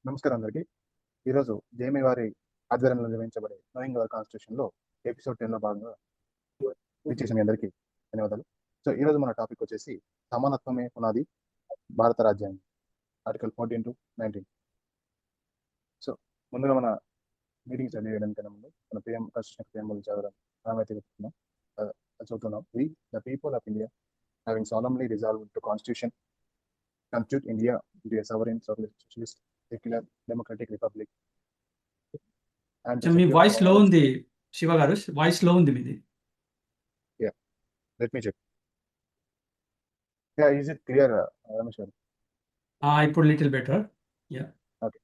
నమస్కారం అందరికీ. ఈరోజు జేఎంఐ వారి ఆధ్వర్యంలో నిర్వహించబడే నోయింగ్ అవర్ కాన్స్టిట్యూషన్లో ఎపిసోడ్ 10లో భాగంగా విచ్చేసిన మీ అందరికీ ధన్యవాదాలు. సో ఈరోజు మన టాపిక్ వచ్చేసి సమానత్వమే పునాది భారత రాజ్యాంగం, ఆర్టికల్ 14 to 19. సో ముందుగా మన మీటింగ్ స్టడీ చేయడానికన్నా ముందు మన కాన్స్టిట్యూషన్ ప్రియంబుల్ చదవడం మనమైతే చదువుతున్నాం. We the people of India having solemnly resolved to constitute India into a sovereign, socialist, secular, democratic republic. Me voice లో ఉంది శివ గారు, వాయిస్ లో ఉంది మీది. Let me check. Yeah, is it clear, Ramesh? ఇప్పుడు little better. Okay.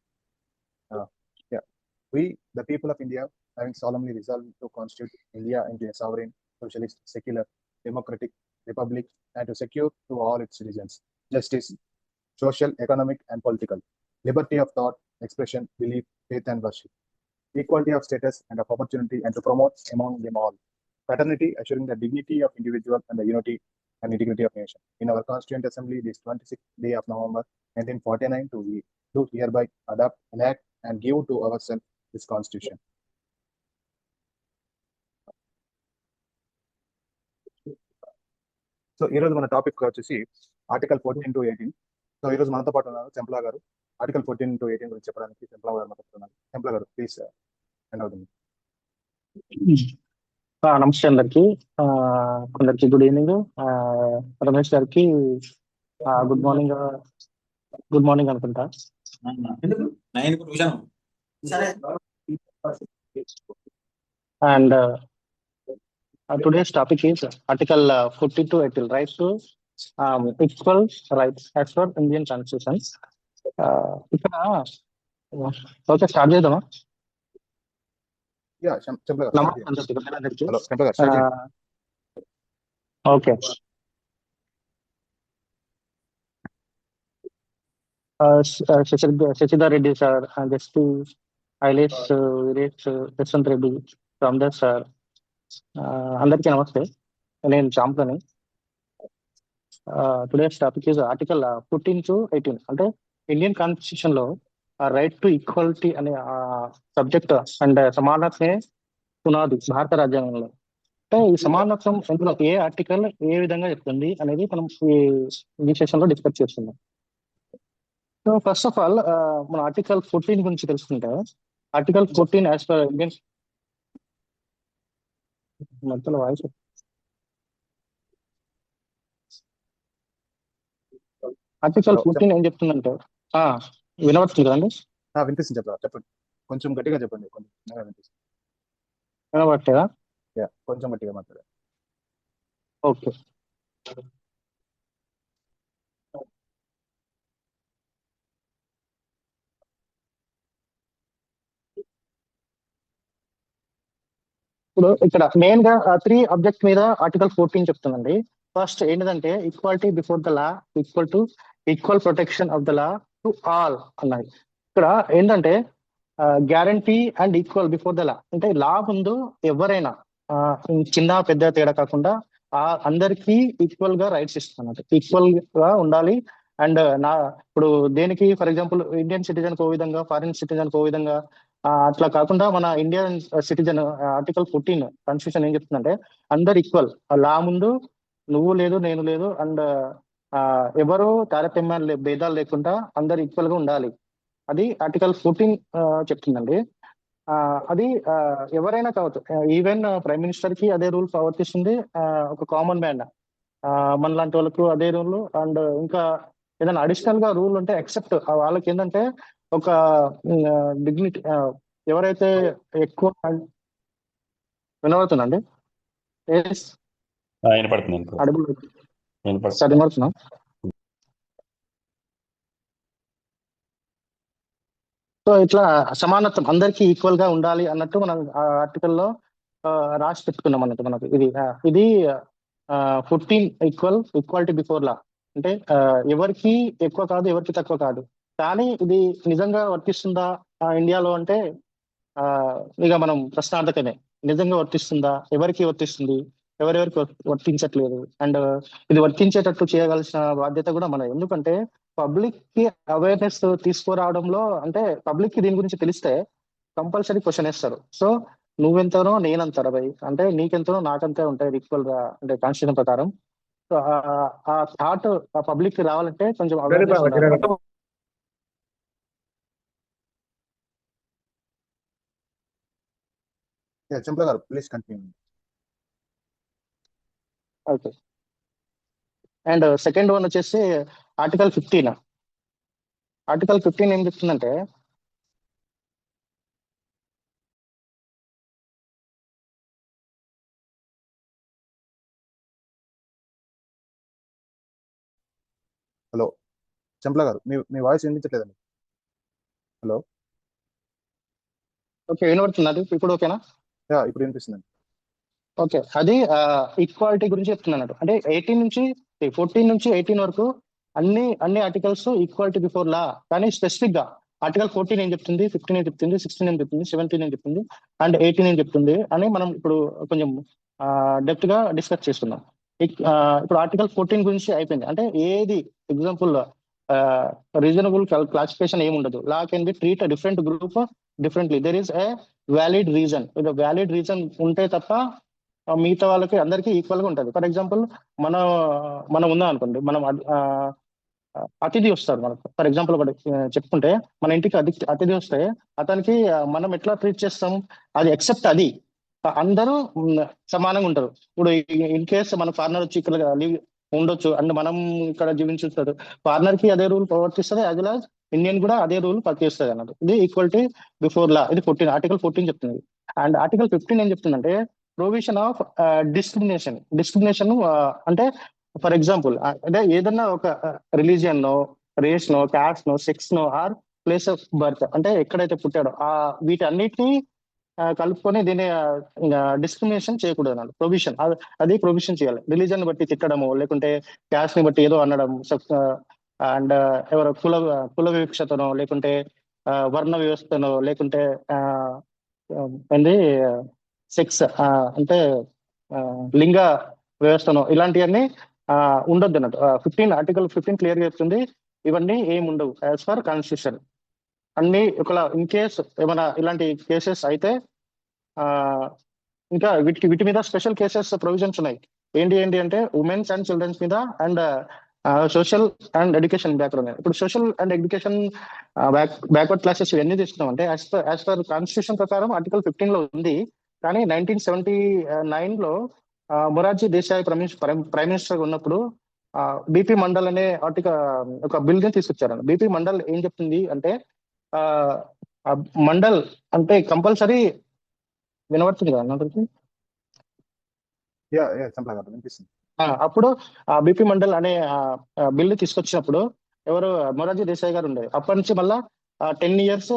Yeah. We, the people of India, having solemnly resolved to constitute India into a sovereign, socialist, secular, democratic republic, and to secure to all its citizens justice, social, economic, and political, liberty of thought, expression, belief, faith, and worship, equality of status and of opportunity, and to promote among them all fraternity, assuring the dignity of individual and the unity and integrity of nation. In our Constituent Assembly, this 26th day of November 1949, we do hereby adopt, enact, and give to ourselves this Constitution. So ఈరోజు మన topic వచ్చేసి article 14 to 18. So ఈరోజు మనతో పాటు ఉన్నారు చెంప్లా గారు. Article 14 to 18 గురించి చెప్పడానికి చెంప్లా గారు మనతో ఉన్నారు. చెంప్లా గారు, ప్లీజ్ ఎండ్ అవుతుంది. నమస్తే అందరికి. కొందరికి గుడ్ ఈవినింగ్, రమేష్ గారికి గుడ్ మార్నింగ్ అనుకుంటా. And today's topic is Article 14 to 18, right to equal rights as per Indian Constitution. ఇక్కడ ఓకే, స్టార్ట్ చేద్దామా? Okay. Shashidhar Reddy sir, justice Ailesh Yashwant Reddy, Ramdas sir, అందరికీ నమస్తే. నేను చాంప్లని. Today's topic is article 14 to 18. అంటే ఇండియన్ కాన్స్టిట్యూషన్ లో రైట్ టు ఈక్వాలిటీ అనే సబ్జెక్ట్ అండ్ సమానత్వమే పునాది భారత రాజ్యాంగంలో. అంటే ఈ సమానత్వం ఇందులో ఏ ఆర్టికల్ ఏ విధంగా చెప్తుంది అనేది మనం ఈ సెషన్ లో డిస్కస్ చేస్తున్నాం. సో ఫస్ట్ ఆఫ్ ఆల్ మన ఆర్టికల్ 14 గురించి తెలుసుకుంటే, ఆర్టికల్ 14 యాజ్ పర్ ఇండియన్ మధ్యలో వాయిస్ ఆర్టికల్ 14 ఏం చెప్తుందంటే, వినవచ్చుంది కదండి? వినిపిస్తుంది, చెప్పండి. కొంచెం గట్టిగా చెప్పండి. వినబట్టేదా? కొంచెం గట్టిగా మాట్లాడారు. ఓకే. ఇప్పుడు ఇక్కడ మెయిన్ గా 3 ఆబ్జెక్ట్ మీద ఆర్టికల్ 14 చెప్తుందండి. ఫస్ట్ ఏంటంటే equality before the law equal to equal protection of the law to all అన్నది. ఇక్కడ ఏంటంటే guarantee and equal before the law అంటే లా ముందు ఎవరైనా చిన్న పెద్ద తేడా కాకుండా అందరికీ ఈక్వల్ గా రైట్స్ ఇస్తున్నట్టు, ఈక్వల్ గా ఉండాలి. అండ్ ఇప్పుడు దేనికి ఫర్ ఎగ్జాంపుల్ ఇండియన్ సిటిజన్ కో విధంగా, ఫారిన్ సిటిజన్ కో విధంగా, అట్లా కాకుండా మన ఇండియన్ సిటిజన్ ఆర్టికల్ 14 కాన్స్టిట్యూషన్ ఏం చెప్తుందంటే అందరు ఈక్వల్, లా ముందు నువ్వు లేదు నేను లేదు, అండ్ ఎవరు తారతమ్యాలు భేదాలు లేకుండా అందరు ఈక్వల్ గా ఉండాలి. అది ఆర్టికల్ 14 చెప్తుందండి. అది ఎవరైనా కావచ్చు, ఈవెన్ ప్రైమ్ మినిస్టర్ కి అదే రూల్ వర్తిస్తుంది, ఒక కామన్ మ్యాన్ మన లాంటి వాళ్ళకు అదే రూల్. అండ్ ఇంకా ఏదైనా అడిషనల్ గా రూల్ ఉంటే ఎక్సెప్ట్ వాళ్ళకి ఏంటంటే ఒక డిగ్నిటీ, ఎవరైతే ఎక్కువ వినబడుతుందండి వినబడుతున్నా. సో ఇట్లా సమానత్వం అందరికీ ఈక్వల్ గా ఉండాలి అన్నట్టు మనం ఆర్టికల్లో రాసి పెట్టుకున్నాం అన్నట్టు. మనకు ఇది 14 ఈక్వాలిటీ బిఫోర్ లా అంటే ఎవరికి ఎక్కువ కాదు, ఎవరికి తక్కువ కాదు. కానీ ఇది నిజంగా వర్తిస్తుందా ఇండియాలో అంటే ఇక మనం ప్రశ్నార్థకమే. నిజంగా వర్తిస్తుందా, ఎవరికి వర్తిస్తుంది, ఎవరెవరికి వర్తించట్లేదు. అండ్ ఇది వర్తించేటట్టు చేయవలసిన బాధ్యత కూడా మన, ఎందుకంటే పబ్లిక్ కి అవేర్నెస్ తీసుకురావడంలో అంటే పబ్లిక్ కి దీని గురించి తెలిస్తే కంపల్సరీ క్వశ్చన్ వేస్తారు. సో నువ్వెంతనో నేనంతరా భయ్, అంటే నీకెంతనో నాకంతే ఉంటాయి ఈక్వల్ గా, అంటే కాన్స్టిట్యూషన్ ప్రకారం. సో ఆ థాట్ ఆ పబ్లిక్ కి రావాలంటే కొంచెం అవేర్నెస్ ఉండాలి. చెంపల గారు please continue. Okay. And second one వచ్చేసి ఆర్టికల్ 15. ఆర్టికల్ 15 ఏం చెప్తుందంటే హలో చెంపల గారు, మీ వాయిస్ వినిపించట్లేదండి. హలో. ఓకే, వినబడుతుంది ఇప్పుడు ఓకేనా? ఇప్పుడు వినిపిస్తుందండి. ఓకే, అది ఈక్వాలిటీ గురించి చెప్తుంది అన్నట్టు. అంటే 14 నుంచి 18 వరకు అన్ని ఆర్టికల్స్ ఈక్వాలిటీ బిఫోర్ లా. కానీ స్పెసిఫిక్ గా ఆర్టికల్ 14 ఏం చెప్తుంది, 15 ఏం చెప్తుంది, 16 ఏం చెప్తుంది, 17 ఏం చెప్తుంది, అండ్ 18 ఏం చెప్తుంది అని మనం ఇప్పుడు కొంచెం డెప్త్ గా డిస్కస్ చేస్తున్నాం. ఇప్పుడు ఆర్టికల్ 14 గురించి అయిపోయింది. అంటే ఏది ఎగ్జాంపుల్ రీజనబుల్ క్లాసిఫికేషన్ ఏమి ఉండదు. లా can be treat different group differently. There is a valid reason. ఇది వ్యాలిడ్ రీజన్ ఉంటే తప్ప మిగతా వాళ్ళకి అందరికీ ఈక్వల్ గా ఉంటుంది. ఫర్ ఎగ్జాంపుల్ మనం ఉందాం అనుకోండి, మనం అతిథి వస్తారు మనకు. ఫర్ ఎగ్జాంపుల్ ఒకటి చెప్పుకుంటే, మన ఇంటికి అతిథి వస్తే అతనికి మనం ఎట్లా ట్రీట్ చేస్తాం, అది ఎక్సెప్ట్ అది అందరూ సమానంగా ఉంటారు. ఇప్పుడు ఇన్ కేస్ మన ఫారినర్ వచ్చి ఇక్కడ లీవ్ ఉండొచ్చు అండ్ మనం ఇక్కడ జీవించుతారు, ఫారినర్ కి అదే రూల్ ప్రవర్తిస్తుంది, యాజ్ వెల్ యాజ్ ఇండియన్ కూడా అదే రూల్ ప్రవర్తిస్తుంది అన్నట్టు. ఇది ఈక్వాలిటీ బిఫోర్ లా. ఇది 14 ఆర్టికల్ 14 చెప్తుంది. అండ్ ఆర్టికల్ 15 ఏం చెప్తుందంటే ప్రొవిజన్ ఆఫ్ డిస్క్రిమినేషన్. అంటే ఫర్ ఎగ్జాంపుల్ అంటే ఏదన్నా ఒక రిలీజియన్ నో, రేస్ నో, క్యాస్ట్ నో, సెక్స్ నో, ఆర్ ప్లేస్ ఆఫ్ బర్త్, అంటే ఎక్కడైతే పుట్టాడో వీటన్నిటిని కలుపుకొని దీన్ని డిస్క్రిమినేషన్ చేయకూడదు అన్నాడు. ప్రొవిజన్ అది ప్రొవిజన్ చేయాలి. రిలీజన్ బట్టి తిట్టడము, లేకుంటే క్యాస్ట్ ని బట్టి ఏదో అనడం, అండ్ ఎవరు కుల వివక్షతనో, లేకుంటే వర్ణ వ్యవస్థనో, లేకుంటే ఏంది సెక్స్ అంటే లింగ వ్యవస్థనో, ఇలాంటివన్నీ ఉండొద్దు అన్నట్టు. ఆర్టికల్ 15 క్లియర్ గా చెప్తుంది ఇవన్నీ ఏమి ఉండవు యాజ్ పర్ కాన్స్టిట్యూషన్. అన్ని ఒకలా ఇన్ కేస్ ఏమైనా ఇలాంటి కేసెస్ అయితే ఇంకా వీటి మీద స్పెషల్ కేసెస్ ప్రొవిజన్స్ ఉన్నాయి. ఏంటి అంటే ఉమెన్స్ అండ్ చిల్డ్రన్స్ మీద, and social and education background. ఇప్పుడు social and education backward classes ఇవన్నీ తీసుకున్నాం అంటే యాజ్ పర్ కాన్స్టిట్యూషన్ ప్రకారం ఆర్టికల్ 15 లో ఉంది. కానీ 1979 లో మొరార్జీ దేశాయ్ ప్రైమ్ మినిస్టర్ ఉన్నప్పుడు బిపి మండల్ అనే ఒక బిల్ ని తీసుకొచ్చారు. బిపి మండల్ ఏం చెప్తుంది అంటే మండల్ అంటే కంపల్సరీ వినబడుతుంది కదా అందరికి? వినిపిస్తుంది. అప్పుడు బిపి మండల్ అనే బిల్లు తీసుకొచ్చినప్పుడు ఎవరు మొరార్జీ దేశాయ్ గారు ఉండేది. అప్పటి నుంచి మళ్ళా 10 years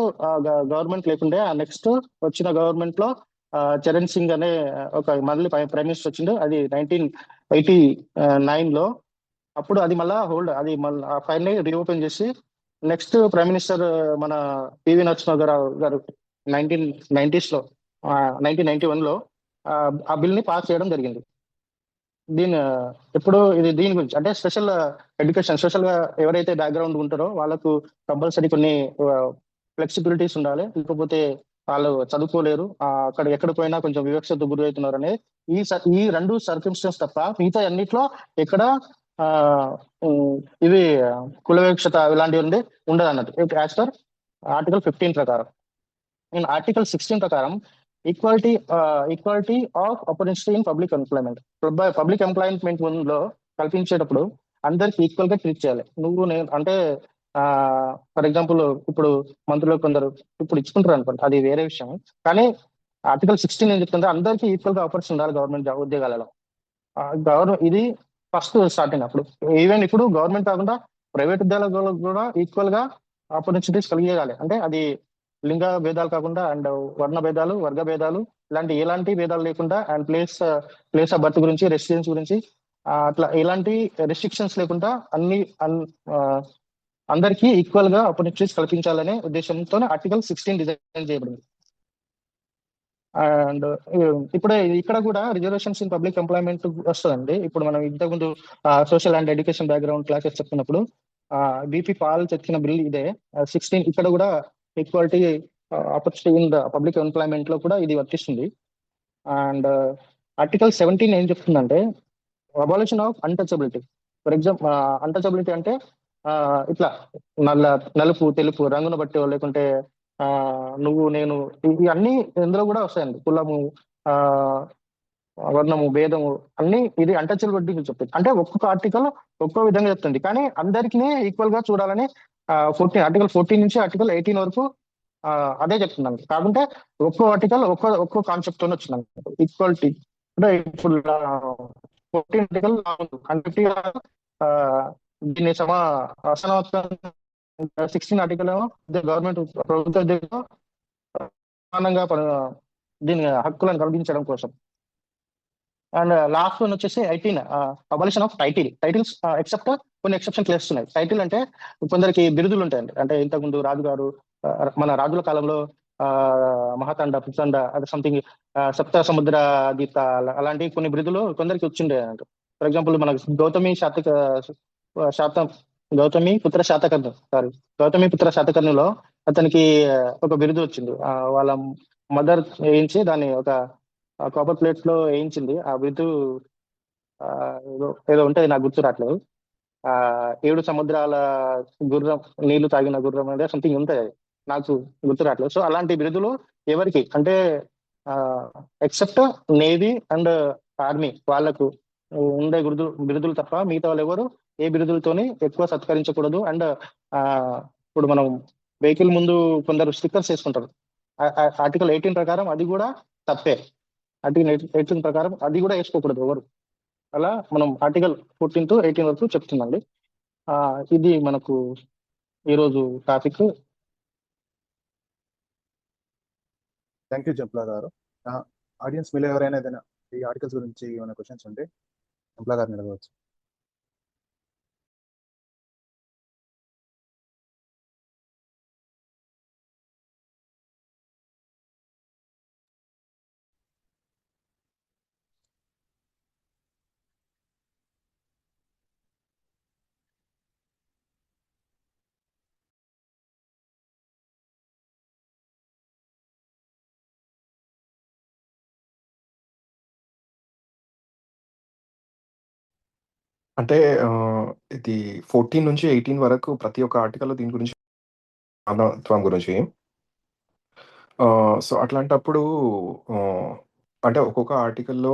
గవర్నమెంట్ లేకుండే. ఆ నెక్స్ట్ వచ్చిన గవర్నమెంట్ లో చరణ్ సింగ్ అనే ఒక మళ్ళీ ప్రైమ్ మినిస్టర్ వచ్చిండు. అది 1989 లో. అప్పుడు అది మళ్ళా అది మళ్ళీ ఆ ఫైల్ ని రీఓపెన్ చేసి నెక్స్ట్ ప్రైమ్ మినిస్టర్ మన పివి నరసింహారావు గారు 1990s లో 1991 లో ఆ బిల్ ని పాస్ చేయడం జరిగింది. దీని గురించి అంటే స్పెషల్ ఎడ్యుకేషన్, సోషల్ గా ఎవరైతే బ్యాక్గ్రౌండ్ ఉంటారో వాళ్ళకు కంపల్సరీ కొన్ని ఫ్లెక్సిబిలిటీస్ ఉండాలి, లేకపోతే వాళ్ళు చదువుకోలేరు, అక్కడ ఎక్కడ పోయినా కొంచెం వివక్షత గురి అవుతున్నారు అనేది ఈ 2 సర్కమ్స్టెన్స్ తప్ప మిగతా అన్నిట్లో ఎక్కడ ఇవి కుల వివక్షత ఇలాంటివి ఉండదు అన్నట్టు యాజ్ పర్ ఆర్టికల్ 15 ప్రకారం. ఇన్ ఆర్టికల్ 16 ప్రకారం equality of opportunity in public employment. Public employment లో కల్పించేటప్పుడు అందరికి ఈక్వల్ గా ట్రీట్ చేయాలి. నేను అంటే ఫర్ ఎగ్జాంపుల్ ఇప్పుడు మంత్రులు కొందరు ఇప్పుడు ఇచ్చుకుంటారు అనుకోండి, అది వేరే విషయం. కానీ ఆర్టికల్ 16 ఏం చెప్తుంటే అందరికీ ఈక్వల్ గా ఆపర్చునిటీ ఉండాలి గవర్నమెంట్ ఉద్యోగాలలో. ఇది ఫస్ట్ స్టార్టింగ్. అప్పుడు ఈవెన్ ఇప్పుడు గవర్నమెంట్ కాకుండా ప్రైవేట్ ఉద్యోగాలకు కూడా ఈక్వల్ గా ఆపర్చునిటీస్ కలిగేయాలి. అంటే అది లింగ భేదాలు కాకుండా, అండ్ వర్ణ భేదాలు, వర్గ భేదాలు, ఎలాంటి భేదాలు లేకుండా, అండ్ ప్లేస్ ఆఫ్ బర్త్ గురించి, రెసిడెన్స్ గురించి అట్లా ఎలాంటి రెస్ట్రిక్షన్స్ లేకుండా అందరికీ ఈక్వల్ గా ఆపర్చునిటీస్ కల్పించాలనే ఉద్దేశంతో ఆర్టికల్ 16 డిజైన్ చేయబడింది. అండ్ ఇప్పుడు ఇక్కడ కూడా రిజర్వేషన్స్ ఇన్ పబ్లిక్ ఎంప్లాయ్మెంట్ వస్తుందండి. ఇప్పుడు మనం ఇంతకుముందు social and education background classes చెప్తున్నప్పుడు బీపీ పాల్ తెచ్చిన బిల్ ఇదే. 16 ఇక్కడ కూడా equality opportunity in the public employment లో కూడా ఇది వర్తిస్తుంది. అండ్ ఆర్టికల్ 17 ఏం చెప్తుందంటే abolition of untouchability. For example untouchability అంటే ఇట్లా నలుపు తెలుపు రంగును బట్టి లేకుంటే నువ్వు నేను ఇవన్నీ ఇందులో కూడా వస్తాయండి. కులము, వర్ణము, భేదము అన్ని ఇది అన్టచబిలిటీ చెప్తుంది. అంటే ఒక్కొక్క ఆర్టికల్ ఒక్కో విధంగా చెప్తుంది, కానీ అందరికీ ఈక్వల్ గా చూడాలని ఆర్టికల్ 14 నుంచి ఆర్టికల్ 18 వరకు అదే చెప్తుందండి. కాకుంటే ఒక్కో ఆర్టికల్ ఒక్కో కాన్సెప్ట్ తోనే వచ్చిందండి. ఈక్వాలిటీ అంటే ఇప్పుడు 14 ఆర్టికల్ 150 దీన్ని అసమానత్వం. 16 ఆర్టికల్ ఏమో గవర్నమెంట్ ప్రభుత్వ ఉద్యోగంలో సమానంగా దీని హక్కులను కల్పించడం కోసం. అండ్ లాస్ట్ వన్ వచ్చేసి 18 అబాలిషన్ ఆఫ్ టైటిల్స్ ఎక్సెప్ట్ కొన్ని ఎక్సెప్షన్ చేస్తున్నాయి. టైటిల్ అంటే కొందరికి బిరుదులు ఉంటాయండి. అంటే ఇంతకుముందు రాజుగారు, మన రాజుల కాలంలో మహాతండ, పుత్తండ, అది సంథింగ్ సప్త సముద్ర గీత అలాంటి కొన్ని బిరుదులు కొందరికి వచ్చిండే అంట. ఫర్ ఎగ్జాంపుల్ మన గౌతమి పుత్ర శాతకర్ణిలో అతనికి ఒక బిరుదు వచ్చింది. వాళ్ళ మదర్ వేయించి దాన్ని ఒక కాపర్ ప్లేట్స్ లో వేయించింది. ఆ బిరుదు ఏదో ఉంటది, నాకు గుర్తు రావట్లేదు. 7 సముద్రాల గుర్రం, నీళ్లు తాగిన గుర్రం అనేది సంథింగ్ ఉంటుంది, నాకు గుర్తు రావట్లేదు. సో అలాంటి బిరుదులు ఎవరికి అంటే ఎక్సెప్ట్ నేవీ అండ్ ఆర్మీ వాళ్ళకు ఉండే బిరుదులు తప్ప మిగతా వాళ్ళు ఎవరు ఏ బిరుదులతోని ఎక్కువ సత్కరించకూడదు. అండ్ ఇప్పుడు మనం వెహికల్ ముందు కొందరు స్టిక్కర్స్ వేసుకుంటారు. ఆర్టికల్ 18 ప్రకారం అది కూడా తప్పే. ఆర్టికల్ 18 ప్రకారం అది కూడా వేసుకోకూడదు ఎవరు. అలా మనం ఆర్టికల్ 14 to 18 వరకు చెప్తుందండి. ఇది మనకు ఈరోజు టాపిక్. థ్యాంక్ యూ జంప్లా గారు. ఆడియన్స్ మీలో ఎవరైనా ఏదైనా ఈ ఆర్టికల్స్ గురించి ఏమైనా క్వశ్చన్స్ ఉంటే జంప్లా గారిని అడగవచ్చు. అంటే ఇది 14 నుంచి 18 వరకు ప్రతి ఒక్క ఆర్టికల్ దీని గురించి సమానత్వం గురించి. సో అట్లాంటప్పుడు అంటే ఒక్కొక్క ఆర్టికల్లో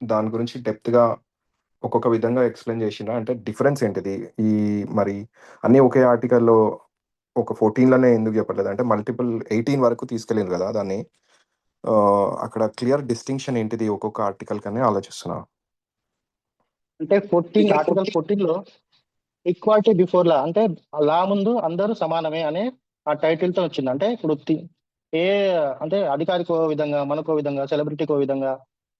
దాని గురించి డెప్త్‌గా ఒక్కొక్క విధంగా ఎక్స్‌ప్లెయిన్ చేసిండ్రా? అంటే డిఫరెన్స్ ఏంటిది? ఈ మరి అన్నీ ఒకే ఆర్టికల్‌లో ఒక 14లోనే ఎందుకు చెప్పట్లేదు? అంటే మల్టిపుల్ 18 వరకు తీసుకెళ్ళిండ్రు కదా దాన్ని. అక్కడ క్లియర్ డిస్టింక్షన్ ఏంటిది ఒక్కొక్క ఆర్టికల్‌కని ఆలోచిస్తున్నా. అంటే ఆర్టికల్ 14 లో ఈక్వాలిటీ బిఫోర్ లా, అంటే లా ముందు అందరూ సమానమే అనే ఆ టైటిల్ తో వచ్చింది. అంటే ఇప్పుడు అంటే అధికారికో విధంగా, మనకో విధంగా, సెలబ్రిటీకో విధంగా,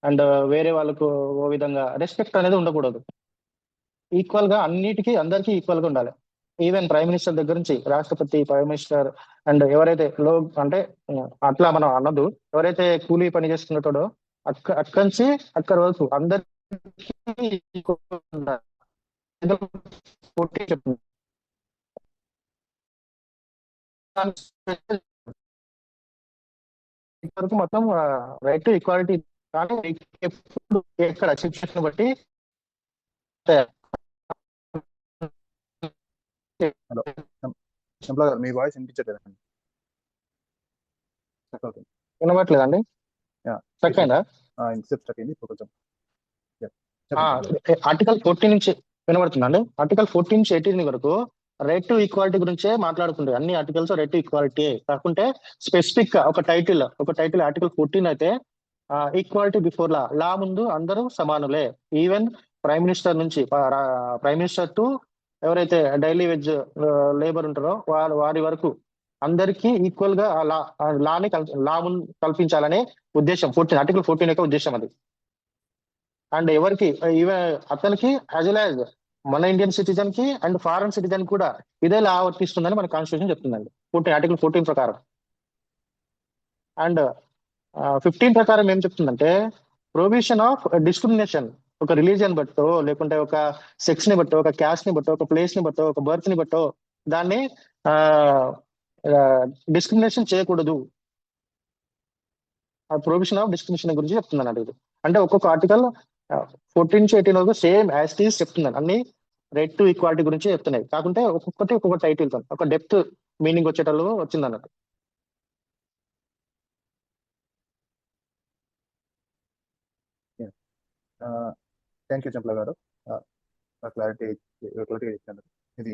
అండ్ వేరే వాళ్ళకు ఓ విధంగా రెస్పెక్ట్ అనేది ఉండకూడదు. ఈక్వల్ గా అన్నిటికీ అందరికీ ఈక్వల్ గా ఉండాలి. ఈవెన్ ప్రైమ్ మినిస్టర్ దగ్గర నుంచి రాష్ట్రపతి, ప్రైమ్ మినిస్టర్ అండ్ ఎవరైతే అంటే అట్లా మనం అనొద్దు, ఎవరైతే కూలీ పని చేసుకున్నటోడో అక్కడి నుంచి అక్కడి వరకు అందరికీ ఉండాలి. చెప్తుంది వరకు మొత్తం రైట్ టు ఈక్వాలిటీ. కానీ ఎప్పుడు ఎక్కడ సిచ్యువేషన్ బట్టి హలో జంప్లా గారు, మీ వాయిస్ వినిపించట్లేదండి. స్టక్ అవుతుంది. వినబట్లేదండి? స్టక్ అయిందా? ఇంతసేపు స్టక్ అయింది, ఇప్పుడు కొంచెం ఆర్టికల్ 14 నుంచి వినబడుతుందండి. ఆర్టికల్ 14 నుంచి 18 వరకు రైట్ టు ఈక్వాలిటీ గురించే మాట్లాడుకుంటారు. అన్ని ఆర్టికల్స్ రైట్ టు ఈక్వాలిటీ కాకుంటే స్పెసిఫిక్ గా ఒక టైటిల్ ఆర్టికల్ 14 అయితే ఈక్వాలిటీ బిఫోర్ లా ముందు అందరూ సమానులే. ఈవెన్ ప్రైమ్ మినిస్టర్ నుంచి ప్రైమ్ మినిస్టర్ టు ఎవరైతే డైలీ వెజ్ లేబర్ ఉంటారో వారి వరకు అందరికీ ఈక్వల్ గా లాని కల్పించాలనే ఉద్దేశం ఆర్టికల్ 14 యొక్క ఉద్దేశం అది. అండ్ ఎవరికి ఈవెన్ అతనికి యాజ్ వెల్ యాజ్ మన ఇండియన్ సిటిజన్ కి అండ్ ఫారెన్ సిటిజన్ కూడా ఇదే లా వర్తిస్తుందని మన కాన్స్టిట్యూషన్ చెప్తుందండి ఆర్టికల్ 14 ప్రకారం. అండ్ 15 ప్రకారం ఏం చెప్తుందంటే ప్రొవిషన్ ఆఫ్ డిస్క్రిమినేషన్ ఒక రిలీజియన్ బట్టో లేకుంటే ఒక సెక్స్ ని బట్టో ఒక క్యాస్ట్ ని బట్టో ఒక ప్లేస్ ని బట్టో ఒక బర్త్ ని బట్టో దాన్ని డిస్క్రిమినేషన్ చేయకూడదు. ఆ ప్రొవిజన్ ఆఫ్ డిస్క్రిమినేషన్ గురించి చెప్తున్నాను అండి ఇది. అంటే ఒక్కొక్క ఆర్టికల్ 14 to 18 వరకు సేమ్ యాజ్ టీజ్ చెప్తున్నాను. అన్ని రైట్ టు ఈక్వాలిటీ గురించి చెప్తున్నాయి. కాకుంటే ఒక్కొక్కటి ఒక్కొక్క టైటిల్ తో ఒక డెప్త్ మీనింగ్ వచ్చేటట్లు వచ్చింది అన్నట్టు. థ్యాంక్ యూ చంపల గారు, క్లారిటీ ఇచ్చారు. ఇది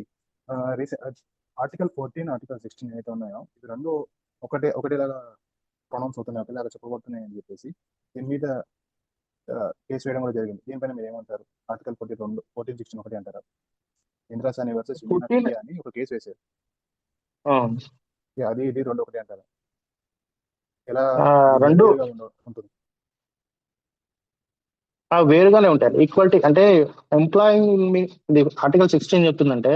ఆర్టికల్ 14, ఆర్టికల్ 16 ఏదైతే ఉన్నాయో ఇది రెండు ఒకటేలాగా ప్రొనౌన్స్ అవుతున్నాయి, ఒకటేలాగా చెప్పబడుతున్నాయి అని చెప్పేసి దీని మీద కేసు వేయడం కూడా జరిగింది. దీనిపైన మీరు ఏమంటారు? ఆర్టికల్ 14, 16 ఒకటి అంటారా? ఇంద్రాసాని వర్సెస్ అని ఒక కేసు వేశారు, అది ఇది రెండు ఒకటి అంటారా? ఎలా రెండు ఉంటుంది? వేరుగానే ఉంటాయి. ఈక్వాలిటీ అంటే ఎంప్లాయింగ్ ఆర్టికల్ 16 చెప్తుందంటే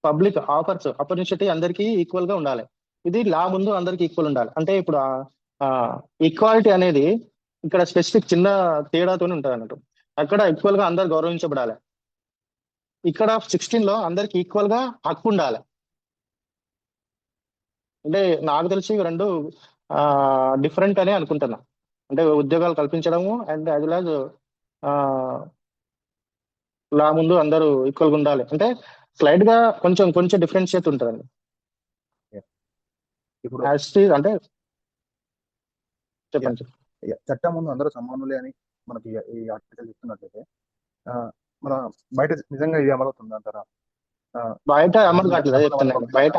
పబ్లిక్ ఆపర్చునిటీ అందరికీ ఈక్వల్ గా ఉండాలి. ఇది లా ముందు అందరికి ఈక్వల్ ఉండాలి. అంటే ఇప్పుడు ఈక్వాలిటీ అనేది ఇక్కడ స్పెసిఫిక్ చిన్న తేడాతోనే ఉంటుంది అన్నట్టు. అక్కడ ఈక్వల్ గా అందరు గౌరవించబడాలి. ఇక్కడ 16 లో అందరికి ఈక్వల్ గా హక్కు ఉండాలి. అంటే నాకు తెలిసి ఇవి రెండు డిఫరెంట్ అనే అనుకుంటున్నా. అంటే ఉద్యోగాలు కల్పించడము and as well as law ముందు అందరూ ఈక్వల్ గా ఉండాలి అంటే స్లైడ్ గా కొంచెం డిఫరెన్షియేట్ ఉంటుందండి. ఇప్పుడు అంటే చెప్పండి. చట్టం ముందు అందరూ సమానులే అని మనకి ఈ ఆర్టికల్ చెప్తున్నట్లయితే మన బయట నిజంగా ఇది అమలవుతుంది అంటారా? బయట అమలు కావట్లేదు చెప్తున్నాను. బయట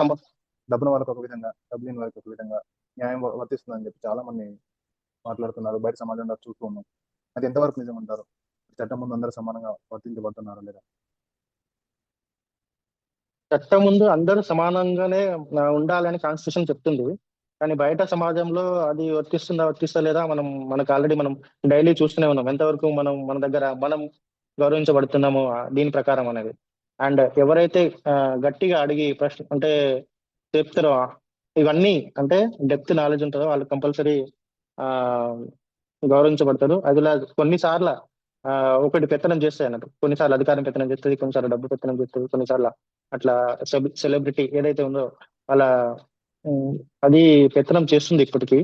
డబ్బున వాళ్ళకి ఒక విధంగా, డబ్బులిన వాళ్ళకి ఒక విధంగా న్యాయం వర్తిస్తుందని చెప్పి చాలా మంది మాట్లాడుతున్నారు. బయట సమాజంలో చూస్తూ ఉన్నాం. అది ఎంతవరకు నిజం అంటారు? చట్టం ముందు అందరూ సమానంగా వర్తించబడుతున్నారు లేదా? చట్టం ముందు అందరూ సమానంగానే ఉండాలని కాన్స్టిట్యూషన్ చెప్తుంది. కానీ బయట సమాజంలో అది వర్తిస్తలేదా మనకు ఆల్రెడీ మనం డైలీ చూస్తూనే ఉన్నాం. ఎంతవరకు మన దగ్గర మనం గౌరవించబడుతున్నామో దీని ప్రకారం అనేది. అండ్ ఎవరైతే గట్టిగా అడిగి ప్రశ్న అంటే చెప్తారో ఇవన్నీ అంటే డెప్త్ నాలెడ్జ్ ఉంటుందో వాళ్ళు కంపల్సరీ గౌరవించబడతారు. అది కొన్నిసార్లు ఒకటి పెత్తనం చేస్తాయి అన్నట్టు. కొన్నిసార్లు అధికారం పెత్తనం చేస్తుంది, కొన్నిసార్లు డబ్బు పెత్తనం చేస్తుంది, కొన్నిసార్లు అట్లా సెలబ్రిటీ ఏదైతే ఉందో వాళ్ళ అది పెత్తనం చేస్తుంది ఇప్పటికీ.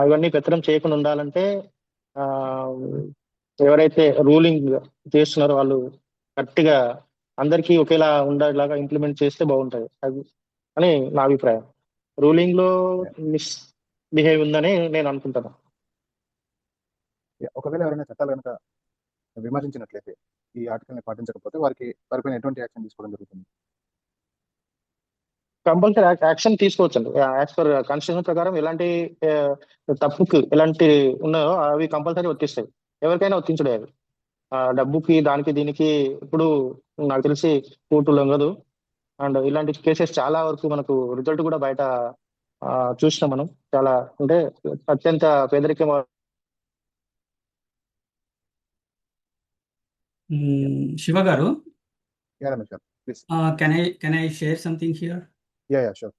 ఇవన్నీ పెత్తనం చేయకుండా ఉండాలంటే ఎవరైతే రూలింగ్ చేస్తున్నారో వాళ్ళు గట్టిగా అందరికీ ఒకేలా ఉండేలాగా ఇంప్లిమెంట్ చేస్తే బాగుంటుంది అది అని నా అభిప్రాయం. రూలింగ్ లో మిస్బిహేవ్ ఉందని నేను అనుకుంటాను. ఒకవేళ ఎవరైనా చట్టాలు కనుక విమర్శించినట్లయితే ఈ ఆర్టికల్ ని పాటించకపోతే వారిపైన ఎటువంటి యాక్షన్ తీసుకోవడం జరుగుతుంది? కంపల్సరీ యాక్షన్ తీసుకోవచ్చండి. యాజ్ పర్ కాన్స్టిట్యూషన్ ప్రకారం ఎలాంటి తప్పుకి ఎలాంటి ఉన్నాయో అవి కంపల్సరీ వర్తిస్తాయి. ఎవరికైనా వర్తించడే అవి. డబ్బుకి దానికి దీనికి ఇప్పుడు నాకు తెలిసి కోర్టు లొంగదు. అండ్ ఇలాంటి కేసెస్ చాలా వరకు మనకు రిజల్ట్ కూడా బయట చూసినాం మనం. చాలా అంటే అత్యంత పేదరికం. శివ గారు, Yeah, Ramesh, please. can I share something here? Yeah, sure.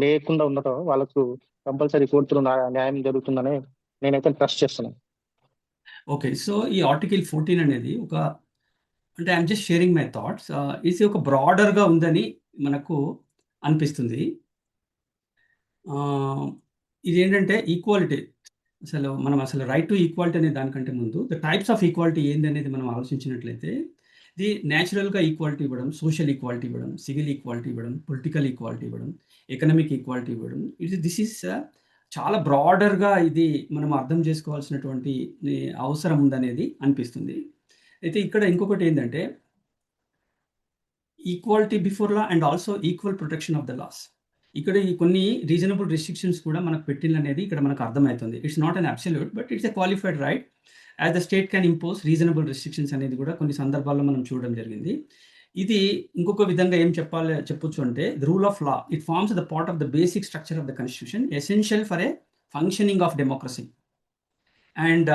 లేకుండా ఉండటం వాళ్ళకు కంపల్సరీ కోర్టులో న్యాయం జరుగుతుందని నేనైతే ట్రస్ట్ చేస్తున్నాను. ఓకే, సో ఈ ఆర్టికల్ 14 అనేది అంటే I'm just sharing my thoughts. ఇది ఒక బ్రాడర్గా ఉందని మనకు అనిపిస్తుంది. ఇది ఏంటంటే ఈక్వాలిటీ, అసలు రైట్ టు ఈక్వాలిటీ అనే దానికంటే ముందు ద టైప్స్ ఆఫ్ ఈక్వాలిటీ ఏంది అనేది మనం ఆలోచించినట్లయితే ఇది న్యాచురల్గా ఈక్వాలిటీ ఇవ్వడం, సోషల్ ఈక్వాలిటీ ఇవ్వడం, సివిల్ ఈక్వాలిటీ ఇవ్వడం, పొలిటికల్ ఈక్వాలిటీ ఇవ్వడం, ఎకనామిక్ ఈక్వాలిటీ ఇవ్వడం. దిస్ ఈస్ చాలా బ్రాడర్గా ఇది మనం అర్థం చేసుకోవాల్సినటువంటి అవసరం ఉందనేది అనిపిస్తుంది. అయితే ఇక్కడ ఇంకొకటి ఏంటంటే equality before law and also equal protection of the laws. ఇక్కడ ఈ కొన్ని రీజనబుల్ రిస్ట్రిక్షన్స్ కూడా మనకు పెట్టిననేది ఇక్కడ మనకు అర్థమవుతుంది. It's not an absolute but it's a qualified right as the state can impose reasonable restrictions అనేది కూడా కొన్ని సందర్భాల్లో మనం చూడడం జరిగింది. ఇది ఇంకొక విధంగా ఏం చెప్పొచ్చు అంటే the rule of law it forms the part of the basic structure of the constitution, essential for a functioning of democracy and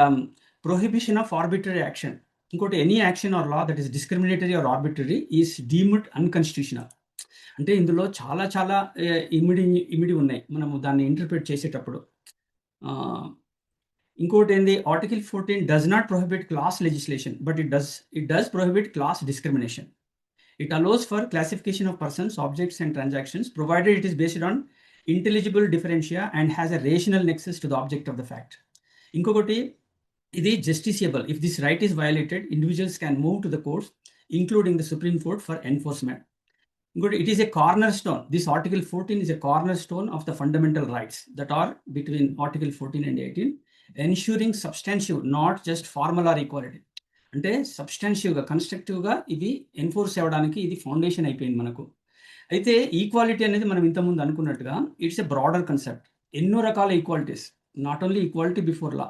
prohibition of arbitrary action. ఇంకోటి any action or law that is discriminatory or arbitrary is deemed unconstitutional. అంటే ఇందులో చాలా ఇమిడి ఉన్నాయి మనము దాన్ని interpret చేసేటప్పుడు. ఇంకోటి ఏంది, article 14 does not prohibit class legislation, but it does prohibit class discrimination. It allows for classification of persons, objects, and transactions, provided it is based on intelligible differentia and has a rational nexus to the object of the fact. ఇంకొకటి, ఇది justiciable. If this right is violated, individuals can move to the courts, including the Supreme Court, for enforcement. ఇంకోటి, it is a cornerstone. This Article 14 is a cornerstone of the fundamental rights that are between Article 14 and 18, ensuring substantive, not just formal or equality. అంటే సబ్స్టాన్షివ్గా, కన్స్ట్రక్టివ్గా ఇది enforce అవ్వడానికి ఇది foundation అయిపోయింది మనకు. అయితే equality అనేది మనం ఇంతకుముందు అనుకున్నట్టుగా ఇట్స్ ఎ బ్రాడర్ కన్సెప్ట్. ఎన్నో రకాల equalities, not only equality before law,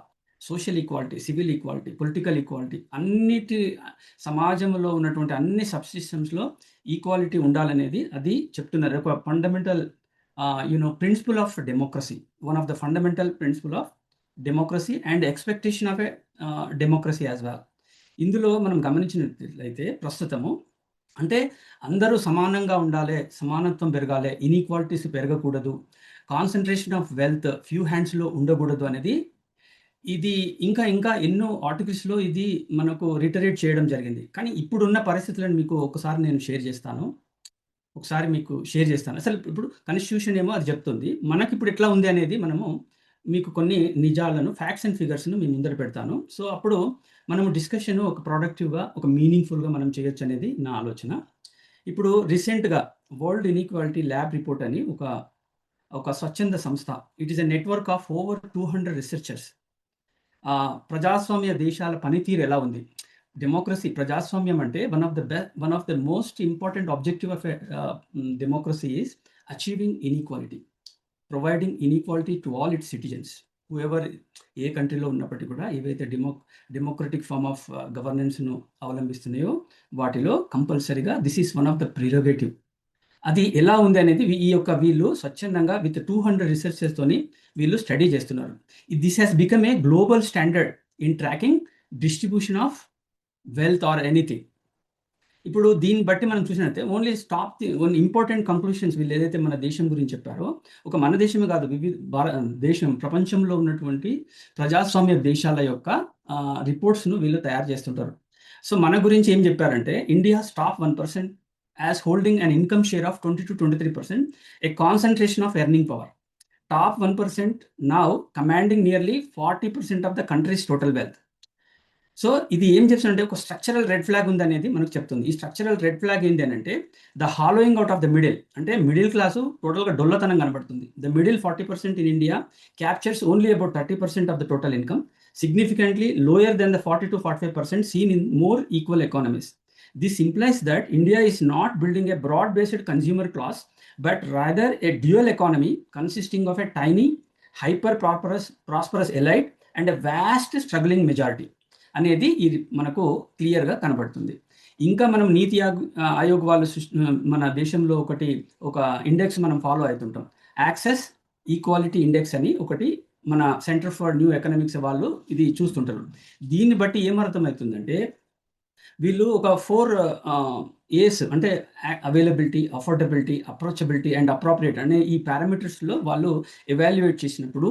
social equality, civil equality, political equality, అన్నిటి సమాజంలో ఉన్నటువంటి అన్ని సబ్సిస్టమ్స్లో ఈక్వాలిటీ ఉండాలనేది అది చెప్తున్నారు. ఒక fundamental principal of democracy, one of the fundamental principal of democracy and expectation of a democracy as well. ఇందులో మనం గమనించినట్లయితే ప్రస్తుతము అంటే అందరూ సమానంగా ఉండాలి, సమానత్వం పెరగాలి, ఇన్ఈక్వాలిటీస్ పెరగకూడదు, కాన్సన్ట్రేషన్ ఆఫ్ వెల్త్ ఫ్యూ హ్యాండ్స్లో ఉండకూడదు అనేది ఇది ఇంకా ఇంకా ఎన్నో ఆర్టికల్స్లో ఇది మనకు రిటరేట్ చేయడం జరిగింది. కానీ ఇప్పుడున్న పరిస్థితులను మీకు ఒకసారి నేను షేర్ చేస్తాను. అసలు ఇప్పుడు కాన్స్టిట్యూషన్ ఏమో అది చెప్తుంది, మనకి ఇప్పుడు ఎట్లా ఉంది అనేది మనము మీకు కొన్ని నిజాలను, ఫ్యాక్ట్స్ అండ్ ఫిగర్స్ను మీ ముందర పెడతాను. సో అప్పుడు మనము డిస్కషన్ ఒక ప్రొడక్టివ్గా, ఒక మీనింగ్ఫుల్గా మనం చేయొచ్చు అనేది నా ఆలోచన. ఇప్పుడు రీసెంట్గా వరల్డ్ ఇన్ఈక్వాలిటీ ల్యాబ్ రిపోర్ట్ అని ఒక స్వచ్ఛంద సంస్థ, it is a network of over 200 researchers. ప్రజాస్వామ్య దేశాల పనితీరు ఎలా ఉంది, డెమోక్రసీ, ప్రజాస్వామ్యం అంటే one of the most important objective of democracy is achieving inequality, providing inequality to all its citizens, whoever a కంట్రీలో ఉన్నప్పటికీ కూడా ఏవైతే డెమోక్రటిక్ ఫార్మ్ ఆఫ్ గవర్నెన్స్ను అవలంబిస్తున్నాయో వాటిలో కంపల్సరీగా this is one of the prerogative. అది ఎలా ఉంది అనేది వీళ్ళు స్వచ్ఛందంగా విత్ 200 రీసెర్చర్స్తోని వీళ్ళు స్టడీ చేస్తున్నారు. This has become a global standard in tracking distribution of wealth or anything. ఇప్పుడు దీన్ని బట్టి మనం చూసినట్టే ఓన్లీ వన్ ఇంపార్టెంట్ కంక్లూషన్స్ వీళ్ళు ఏదైతే మన దేశం గురించి చెప్పారో, ఒక మన దేశమే కాదు, ప్రపంచంలో ఉన్నటువంటి ప్రజాస్వామ్య దేశాల యొక్క రిపోర్ట్స్ను వీళ్ళు తయారు చేస్తుంటారు. సో మన గురించి ఏం చెప్పారంటే, India's top 1% as holding an income share of 20 to 23%, A concentration of earning power. Top 1% now commanding nearly 40% of the countries total wealth. So ఇది ఏం చెప్తుందంటే ఒక స్ట్రక్చరల్ రెడ్ ఫ్లాగ్ ఉంది అనేది మనకు చెప్తుంది. ఈ స్ట్రక్చరల్ రెడ్ ఫ్లాగ్ ఏంటి అని అంటే the hollowing out of the middle, అంటే మిడిల్ క్లాసు టోటల్గా డొల్లతనం కనబడుతుంది. The middle 40% in India captures only about 30% of the total income, significantly lower then the 40 to 45% seen in more equal economies. This implies that India is not building a broad-based consumer class, but rather a dual economy consisting of a tiny, hyper-prosperous elite and a vast struggling majority. అనేది ఇది మనకు క్లియర్గా కనబడుతుంది. ఇంకా మనం నీతి ఆయోగ్ వాళ్ళు మన దేశంలో ఒక ఇండెక్స్ మనం ఫాలో అవుతుంటాం, యాక్సెస్ ఈక్వాలిటీ ఇండెక్స్ అని ఒకటి మన సెంటర్ ఫర్ న్యూ ఎకనామిక్స్ వాళ్ళు ఇది చూస్తుంటారు. దీన్ని బట్టి ఏమర్థమవుతుందంటే వీళ్ళు ఒక 4 A's అంటే availability, affordability, approachability and appropriate అనే ఈ పారామీటర్స్లో వాళ్ళు ఎవాల్యుయేట్ చేసినప్పుడు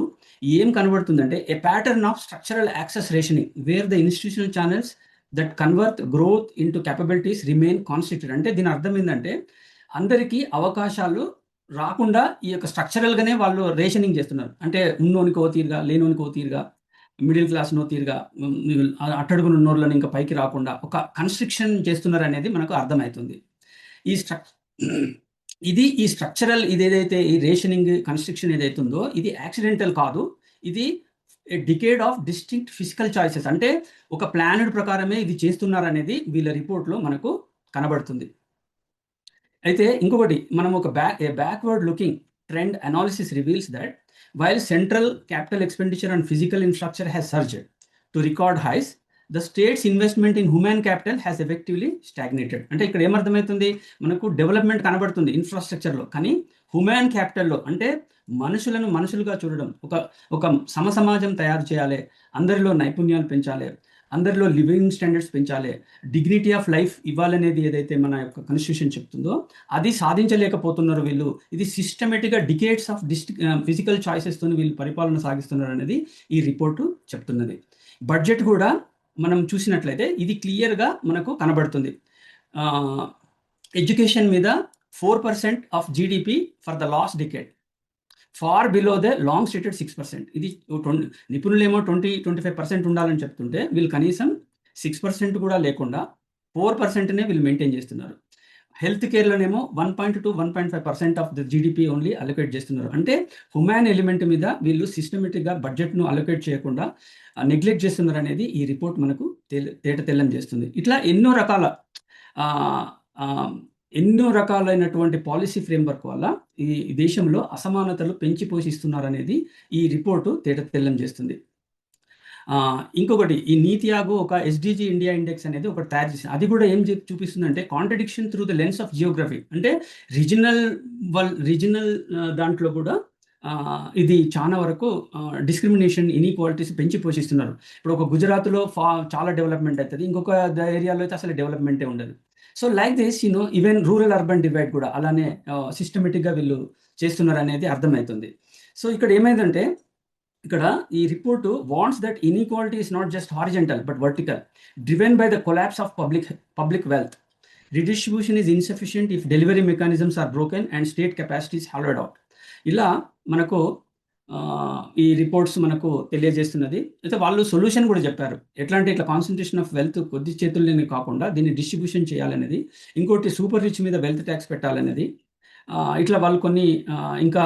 ఏం కనబడుతుందంటే a pattern of structural access rationing where the institutional channels that convert growth into capabilities remain constitute. అంటే దీని అర్థం ఏంటంటే అందరికీ అవకాశాలు రాకుండా ఈ యొక్క స్ట్రక్చరల్గానే వాళ్ళు రేషనింగ్ చేస్తున్నారు. అంటే ఉన్నోనికి ఓ తీరుగా, లేనోనికి ఓ తీరుగా, మిడిల్ క్లాస్ నో తీరుగా, అట్టడుగున ఉన్నోళ్ళని ఇంకా పైకి రాకుండా ఒక కన్స్ట్రక్షన్ చేస్తున్నారు అనేది మనకు అర్థమవుతుంది. ఈ స్ట్రక్చరల్ ఇదేదైతే ఈ రేషనింగ్ కన్స్ట్రక్షన్ ఏదైతే ఉందో ఇది యాక్సిడెంటల్ కాదు, ఇది decade of distinct physical choices. అంటే ఒక ప్లానెడ్ ప్రకారమే ఇది చేస్తున్నారు అనేది వీళ్ళ రిపోర్ట్లో మనకు కనబడుతుంది. అయితే ఇంకొకటి మనం ఒక backward looking trend analysis reveals that while central capital expenditure on physical infrastructure has surged to record highs, the state's investment in human capital has effectively stagnated. అంటే ఇక్కడ ఏమర్థమవుతుంది, మనకు డెవలప్మెంట్ కనబడుతుంది ఇన్ఫ్రాస్ట్రక్చర్లో, కానీ హ్యూమన్ క్యాపిటల్లో అంటే మనుషులను మనుషులుగా చూడడం, ఒక సమసమాజం తయారు చేయాలి, అందరిలో నైపుణ్యాలు పెంచాలి, అందరిలో లివింగ్ స్టాండర్డ్స్ పెంచాలి, డిగ్నిటీ ఆఫ్ లైఫ్ ఇవ్వాలనేది ఏదైతే మన యొక్క కాన్స్టిట్యూషన్ చెప్తుందో అది సాధించలేకపోతున్నారు వీళ్ళు. ఇది సిస్టమేటిక్గా డికేట్స్ ఆఫ్ ఫిజికల్ చాయిసెస్తో వీళ్ళు పరిపాలన సాగిస్తున్నారు అనేది ఈ రిపోర్టు చెప్తున్నది. బడ్జెట్ కూడా మనం చూసినట్లయితే ఇది క్లియర్గా మనకు కనబడుతుంది. ఎడ్యుకేషన్ మీద 4% of GDP for the last decade, far below the long stated 6%. ఇది నిపుణులేమో 20-25% ఉండాలని చెప్తుంటే వీళ్ళు కనీసం 6% కూడా లేకుండా 4%నే వీళ్ళు మెయింటైన్ చేస్తున్నారు. హెల్త్ కేర్లోనేమో 1.2-1.5% of the GDP only allocate చేస్తున్నారు. అంటే హ్యూమాన్ ఎలిమెంట్ మీద వీళ్ళు సిస్టమేటిక్గా బడ్జెట్ను అలొకేట్ చేయకుండా నెగ్లెక్ట్ చేస్తున్నారు అనేది ఈ రిపోర్ట్ మనకు తేట తెల్లం చేస్తుంది. ఇట్లా ఎన్నో రకాలైనటువంటి పాలసీ ఫ్రేమ్వర్క్ వల్ల ఈ దేశంలో అసమానతలు పెంచి పోషిస్తున్నారనేది ఈ రిపోర్టు తేట తెల్లం చేస్తుంది. ఇంకొకటి, ఈ నీతి ఆయోగ్ ఒక ఎస్డిజి ఇండియా ఇండెక్స్ అనేది ఒకటి తయారు చేసింది. అది కూడా ఏం చూపిస్తుందంటే contradiction through the lens of geography. అంటే రీజనల్ దాంట్లో కూడా ఇది చాలా వరకు డిస్క్రిమినేషన్, ఇన్ఈక్వాలిటీస్ పెంచి పోషిస్తున్నారు. ఇప్పుడు ఒక గుజరాత్లో చాలా డెవలప్మెంట్ అవుతుంది, ఇంకొక ఏరియాలో అయితే అసలు డెవలప్మెంటే ఉండదు. So like this even rural urban divide కూడా అలానే సిస్టమేటిక్గా వీళ్ళు చేస్తున్నారు అనేది అర్థమవుతుంది. సో ఇక్కడ ఏమైందంటే ఇక్కడ ఈ report wants that inequality is not just horizontal but vertical, driven by the collapse of public wealth. Redistribution is insufficient if delivery mechanisms are broken and state capacity is hollowed out. ఇలా మనకు ఈ reports మనకు తెలియజేస్తున్నది. అయితే వాళ్ళు solution కూడా చెప్పారు. ఎట్లా అంటే ఇట్లా కాన్సన్ట్రేషన్ ఆఫ్ వెల్త్ కొద్ది చేతుల్లోనే కాకుండా దీన్ని డిస్ట్రిబ్యూషన్ చేయాలనేది, ఇంకోటి సూపర్ రిచ్ మీద వెల్త్ ట్యాక్స్ పెట్టాలనేది, ఇట్లా వాళ్ళు కొన్ని ఇంకా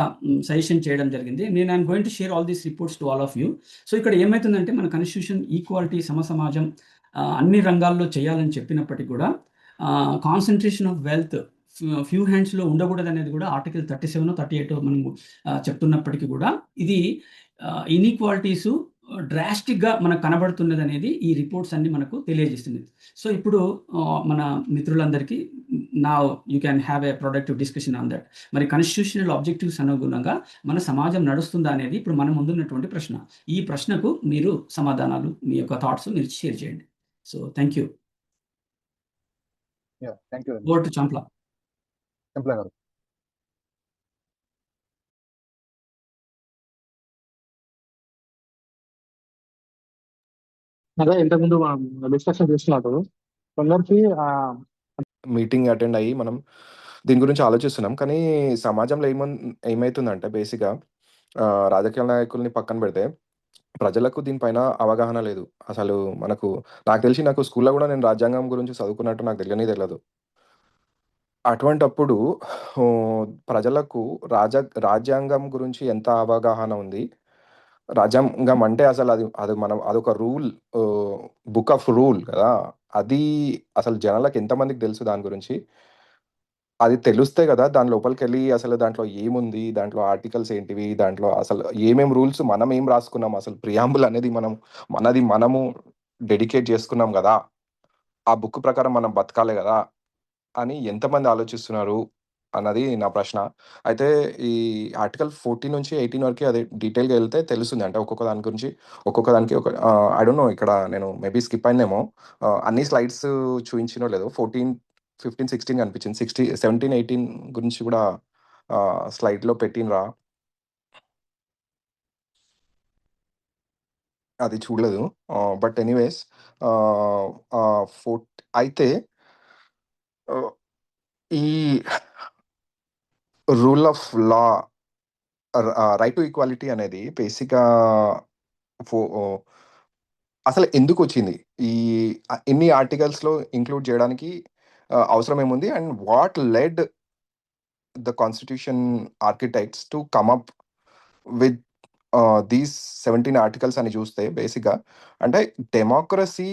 సజెషన్ చేయడం జరిగింది. నేను I'm going to share all these reports to all of you. So ఇక్కడ ఏమవుతుందంటే మన కాన్స్టిట్యూషన్ ఈక్వాలిటీ, సమసమాజం అన్ని రంగాల్లో చేయాలని చెప్పినప్పటికీ కూడా కాన్సన్ట్రేషన్ ఆఫ్ వెల్త్ ఫ్యూ హ్యాండ్స్లో ఉండకూడదు అనేది కూడా ఆర్టికల్ 37-38 మనం చెప్తున్నప్పటికీ కూడా ఇది ఇన్ఈక్వాలిటీసు డ్రాస్టిక్గా మనకు కనబడుతున్నది అనేది ఈ రిపోర్ట్స్ అన్ని మనకు తెలియజేస్తుంది. సో ఇప్పుడు మన మిత్రులందరికీ నా you can have a productive discussion on that. మరి కాన్స్టిట్యూషనల్ ఆబ్జెక్టివ్స్ అనుగుణంగా మన సమాజం నడుస్తుందా అనేది ఇప్పుడు మన ముందున్నటువంటి ప్రశ్న. ఈ ప్రశ్నకు మీరు సమాధానాలు, మీ యొక్క థాట్స్ మీరు షేర్ చేయండి. So thank you. Thank you. Over to Champla గారు. అదే ఇంతకుముందు డిస్కషన్ చేస్తున్నట్టు కొందరికి మీటింగ్ అటెండ్ అయ్యి మనం దీని గురించి ఆలోచిస్తున్నాం. కానీ సమాజంలో ఏమవుతుందంటే బేసిక్గా రాజకీయ నాయకుల్ని పక్కన పెడితే ప్రజలకు దీనిపైన అవగాహన లేదు. అసలు నాకు తెలిసి నాకు స్కూల్లో కూడా నేను రాజ్యాంగం గురించి చదువుకున్నట్టు నాకు తెలియదు. అటువంటప్పుడు ప్రజలకు రాజ్యాంగం గురించి ఎంత అవగాహన ఉంది? రాజ్యాంగం అంటే అసలు అది అదొక రూల్, బుక్ ఆఫ్ రూల్ కదా. అది అసలు జనాలకు ఎంతమందికి తెలుసు దాని గురించి? అది తెలిస్తే కదా దాని లోపలికెళ్ళి అసలు దాంట్లో ఏముంది, దాంట్లో ఆర్టికల్స్ ఏంటివి, దాంట్లో అసలు ఏమేమి రూల్స్ మనం ఏం రాసుకున్నాం, అసలు ప్రియాంబుల్ అనేది మనము డెడికేట్ చేసుకున్నాం కదా, ఆ బుక్ ప్రకారం మనం బతకాలి కదా అని ఎంతమంది ఆలోచిస్తున్నారు అన్నది నా ప్రశ్న. అయితే ఈ ఆర్టికల్ 14 నుంచి 18 వరకు అది డీటెయిల్గా వెళ్తే తెలుస్తుంది. అంటే ఒక్కొక్క దానికి ఐ డోంట్ నో, ఇక్కడ నేను మేబీ స్కిప్ అయిందేమో, అన్ని స్లైడ్స్ చూపించినో లేదో. 14, 15, 16 కనిపించింది. 17, 18 గురించి కూడా స్లైడ్లో పెట్టినరా, అది చూడలేదు. బట్ ఎనీవేస్ అయితే ఈ rule of law, right to equality అనేది బేసిక్గా అసలు ఎందుకు వచ్చింది? ఇన్ని ఆర్టికల్స్లో ఇంక్లూడ్ చేయడానికి అవసరం ఏముంది? And what lead the constitution architects to come up with these 17 articles అని చూస్తే బేసిక్గా అంటే democracy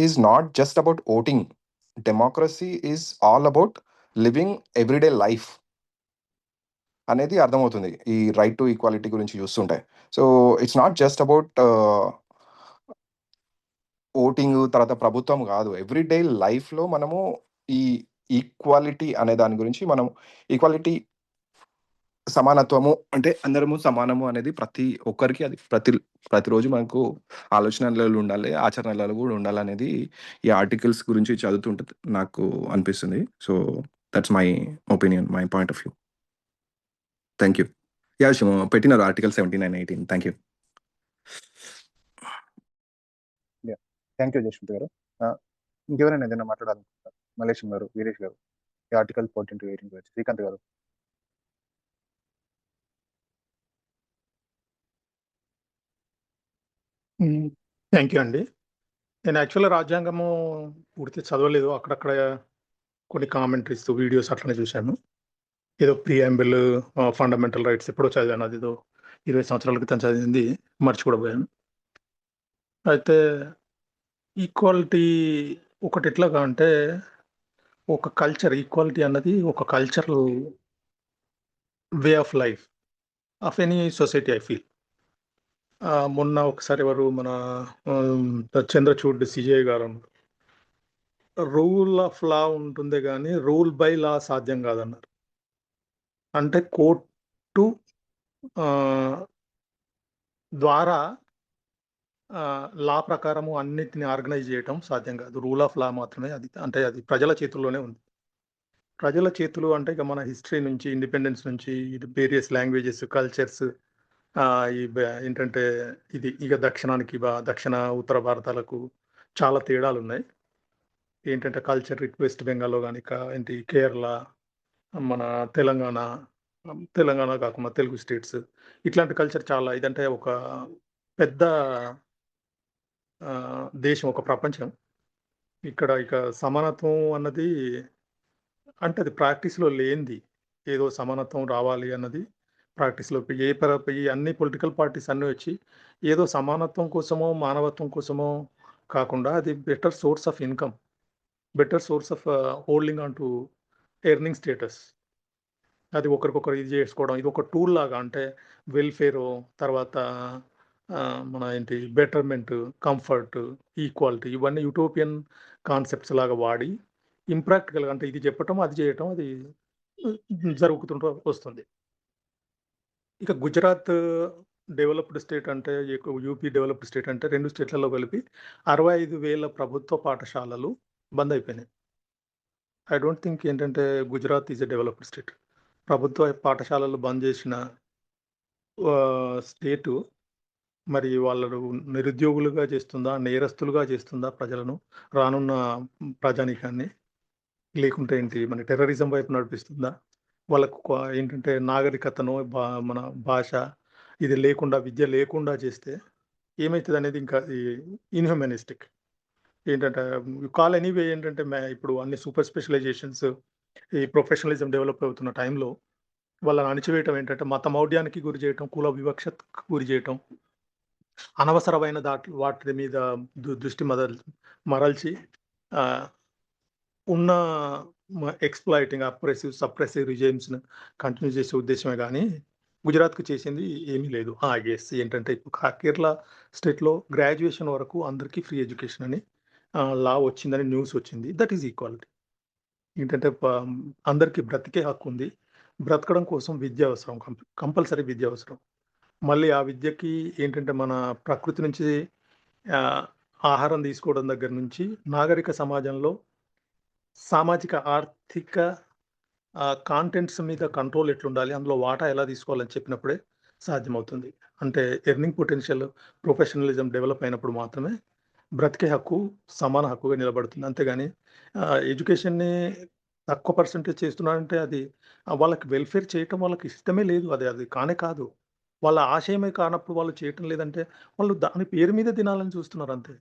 is not just about voting. Democracy is all about living everyday life అనేది అర్థమవుతుంది ఈ రైట్ టు ఈక్వాలిటీ గురించి చూస్తుంటే. So it's not just about voting, తర్వాత ప్రభుత్వం కాదు, ఎవ్రీడే లైఫ్లో మనము ఈ ఈక్వాలిటీ అనే దాని గురించి మనం ఈక్వాలిటీ సమానత్వము అంటే అందరము సమానము అనేది ప్రతి ఒక్కరికి అది ప్రతిరోజు మనకు ఆలోచనలలో ఉండాలి, ఆచరణలలో కూడా ఉండాలనేది ఈ ఆర్టికల్స్ గురించి చదువుతుంటే నాకు అనిపిస్తుంది. So that's my opinion, my point of view. Thank you. Yeah Shiva పెట్టినారు article 79, 18. Thank you. Thank you Jashwant గారు. ఇంకెవరైనా ఏదైనా మాట్లాడాలనుకుంటున్నారు? మలేషం గారు, వీరేష్ గారు, ఈ ఆర్టికల్ 14 to 18 గురించి. శ్రీకాంత్ గారు. థ్యాంక్ యూ అండి. నేను యాక్చువల్గా రాజ్యాంగము పూర్తి చదవలేదు, అక్కడక్కడ కొన్ని కామెంటరీస్ వీడియోస్ అట్లనే చూశాను. ఏదో ప్రియాంబుల్ ఫండమెంటల్ రైట్స్ ఎప్పుడో చదివాను, అది ఏదో 20 సంవత్సరాల క్రితం చదివింది, మర్చి కూడా పోయాను. అయితే ఈక్వాలిటీ ఒకటి ఎట్లాగా అంటే ఒక కల్చర్, ఈక్వాలిటీ అన్నది ఒక cultural way of life of any society I feel. మొన్న ఒకసారి ఎవరు మన చంద్రచూడ్ సిజే గారు రూల్ ఆఫ్ లా ఉంటుంది కానీ రూల్ బై లా సాధ్యం కాదన్నారు. అంటే కోర్టు ద్వారా లా ప్రకారము అన్నిటిని ఆర్గనైజ్ చేయటం సాధ్యం కాదు. రూల్ ఆఫ్ లా మాత్రమే అది, అంటే అది ప్రజల చేతుల్లోనే ఉంది. ప్రజల చేతులు అంటే ఇక మన హిస్టరీ నుంచి, ఇండిపెండెన్స్ నుంచి, ఇది వేరియస్ లాంగ్వేజెస్, కల్చర్స్, ఏంటంటే ఇది ఇక దక్షిణానికి దక్షిణ ఉత్తర భారతాలకు చాలా తేడాలు ఉన్నాయి. ఏంటంటే కల్చర్ వెస్ట్ బెంగాల్లో కానీ ఏంటి కేరళ, మన తెలంగాణ కాకుండా తెలుగు స్టేట్స్, ఇట్లాంటి కల్చర్ చాలా ఇదంటే ఒక పెద్ద దేశం, ఒక ప్రపంచం. ఇక్కడ ఇక సమానత్వం అన్నది అంటే అది ప్రాక్టీస్లో లేనిది. ఏదో సమానత్వం రావాలి అన్నది ప్రాక్టీస్లో ఈ అన్ని పొలిటికల్ పార్టీస్ అన్నీ వచ్చి ఏదో సమానత్వం కోసమో మానవత్వం కోసమో కాకుండా అది better source of income, better source of holding on to earning status. అది ఒకరికొకరు ఇది చేసుకోవడం, ఇది ఒక టూల్ లాగా. అంటే వెల్ఫేర్, తర్వాత మన ఏంటి బెటర్మెంట్, కంఫర్ట్, ఈక్వాలిటీ, ఇవన్నీ యూటోపియన్ కాన్సెప్ట్స్ లాగా వాడి ఇంప్రాక్టికల్గా అంటే ఇది చెప్పటం అది చేయటం అది జరుగుతుంటూ వస్తుంది. ఇక గుజరాత్ డెవలప్డ్ స్టేట్ అంటే, యూపీ డెవలప్డ్ స్టేట్ అంటే 2 స్టేట్లలో కలిపి 65,000 ప్రభుత్వ పాఠశాలలు బంద్ అయిపోయినాయి. ఐ డోంట్ థింక్ ఏంటంటే Gujarat is a developed state. ప్రభుత్వ పాఠశాలలు బంద్ చేసిన స్టేటు మరి వాళ్ళు నిరుద్యోగులుగా చేస్తుందా, నేరస్తులుగా చేస్తుందా ప్రజలను, రానున్న ప్రజానీకాన్ని, లేకుంటే ఏంటి మన టెర్రరిజం వైపు నడిపిస్తుందా? వాళ్ళకు ఏంటంటే నాగరికతను, మన భాష ఇది లేకుండా, విద్య లేకుండా చేస్తే ఏమవుతుంది అనేది ఇంకా ఇన్హ్యూమనిస్టిక్. ఏంటంటే కాల్ ఎనీవే ఏంటంటే ఇప్పుడు అన్ని సూపర్ స్పెషలైజేషన్స్, ఈ ప్రొఫెషనలిజం డెవలప్ అవుతున్న టైంలో వాళ్ళని అణిచివేయటం ఏంటంటే మత మౌఢ్యానికి గురి చేయటం, కుల వివక్షకు గురి చేయటం, అనవసరమైన వాటి మీద దృష్టి మరల్చి ఉన్న ఎక్స్ప్లాయిటింగ్, సప్రెసివ్ రిజైమ్స్ని కంటిన్యూ చేసే ఉద్దేశమే కానీ గుజరాత్కు చేసింది ఏమీ లేదు. గెస్ ఏంటంటే ఇప్పుడు కేరళ స్టేట్లో గ్రాడ్యుయేషన్ వరకు అందరికీ ఫ్రీ ఎడ్యుకేషన్ అని లా వచ్చిందని న్యూస్ వచ్చింది. That is equality. ఏంటంటే అందరికీ బ్రతికే హక్కు ఉంది. బ్రతకడం కోసం విద్య అవసరం, కంపల్సరీ విద్య అవసరం. మళ్ళీ ఆ విద్యకి ఏంటంటే మన ప్రకృతి నుంచి ఆహారం తీసుకోవడం దగ్గర నుంచి నాగరిక సమాజంలో సామాజిక ఆర్థిక కాంటెంట్స్ మీద కంట్రోల్ ఎట్లుండాలి, అందులో వాటా ఎలా తీసుకోవాలని చెప్పినప్పుడే సాధ్యమవుతుంది. అంటే ఎర్నింగ్ పొటెన్షియల్, ప్రొఫెషనలిజం డెవలప్ అయినప్పుడు మాత్రమే బ్రతికే హక్కు సమాన హక్కుగా నిలబడుతుంది. అంతేగాని ఎడ్యుకేషన్ని తక్కువ పర్సెంటేజ్ చేస్తున్నారంటే అది వాళ్ళకి వెల్ఫేర్ చేయటం వాళ్ళకి ఇష్టమే లేదు. అది కానే కాదు. వాళ్ళ ఆశయమే కానప్పుడు వాళ్ళు చేయటం లేదంటే వాళ్ళు దాని పేరు మీద తినాలని చూస్తున్నారు అంతే.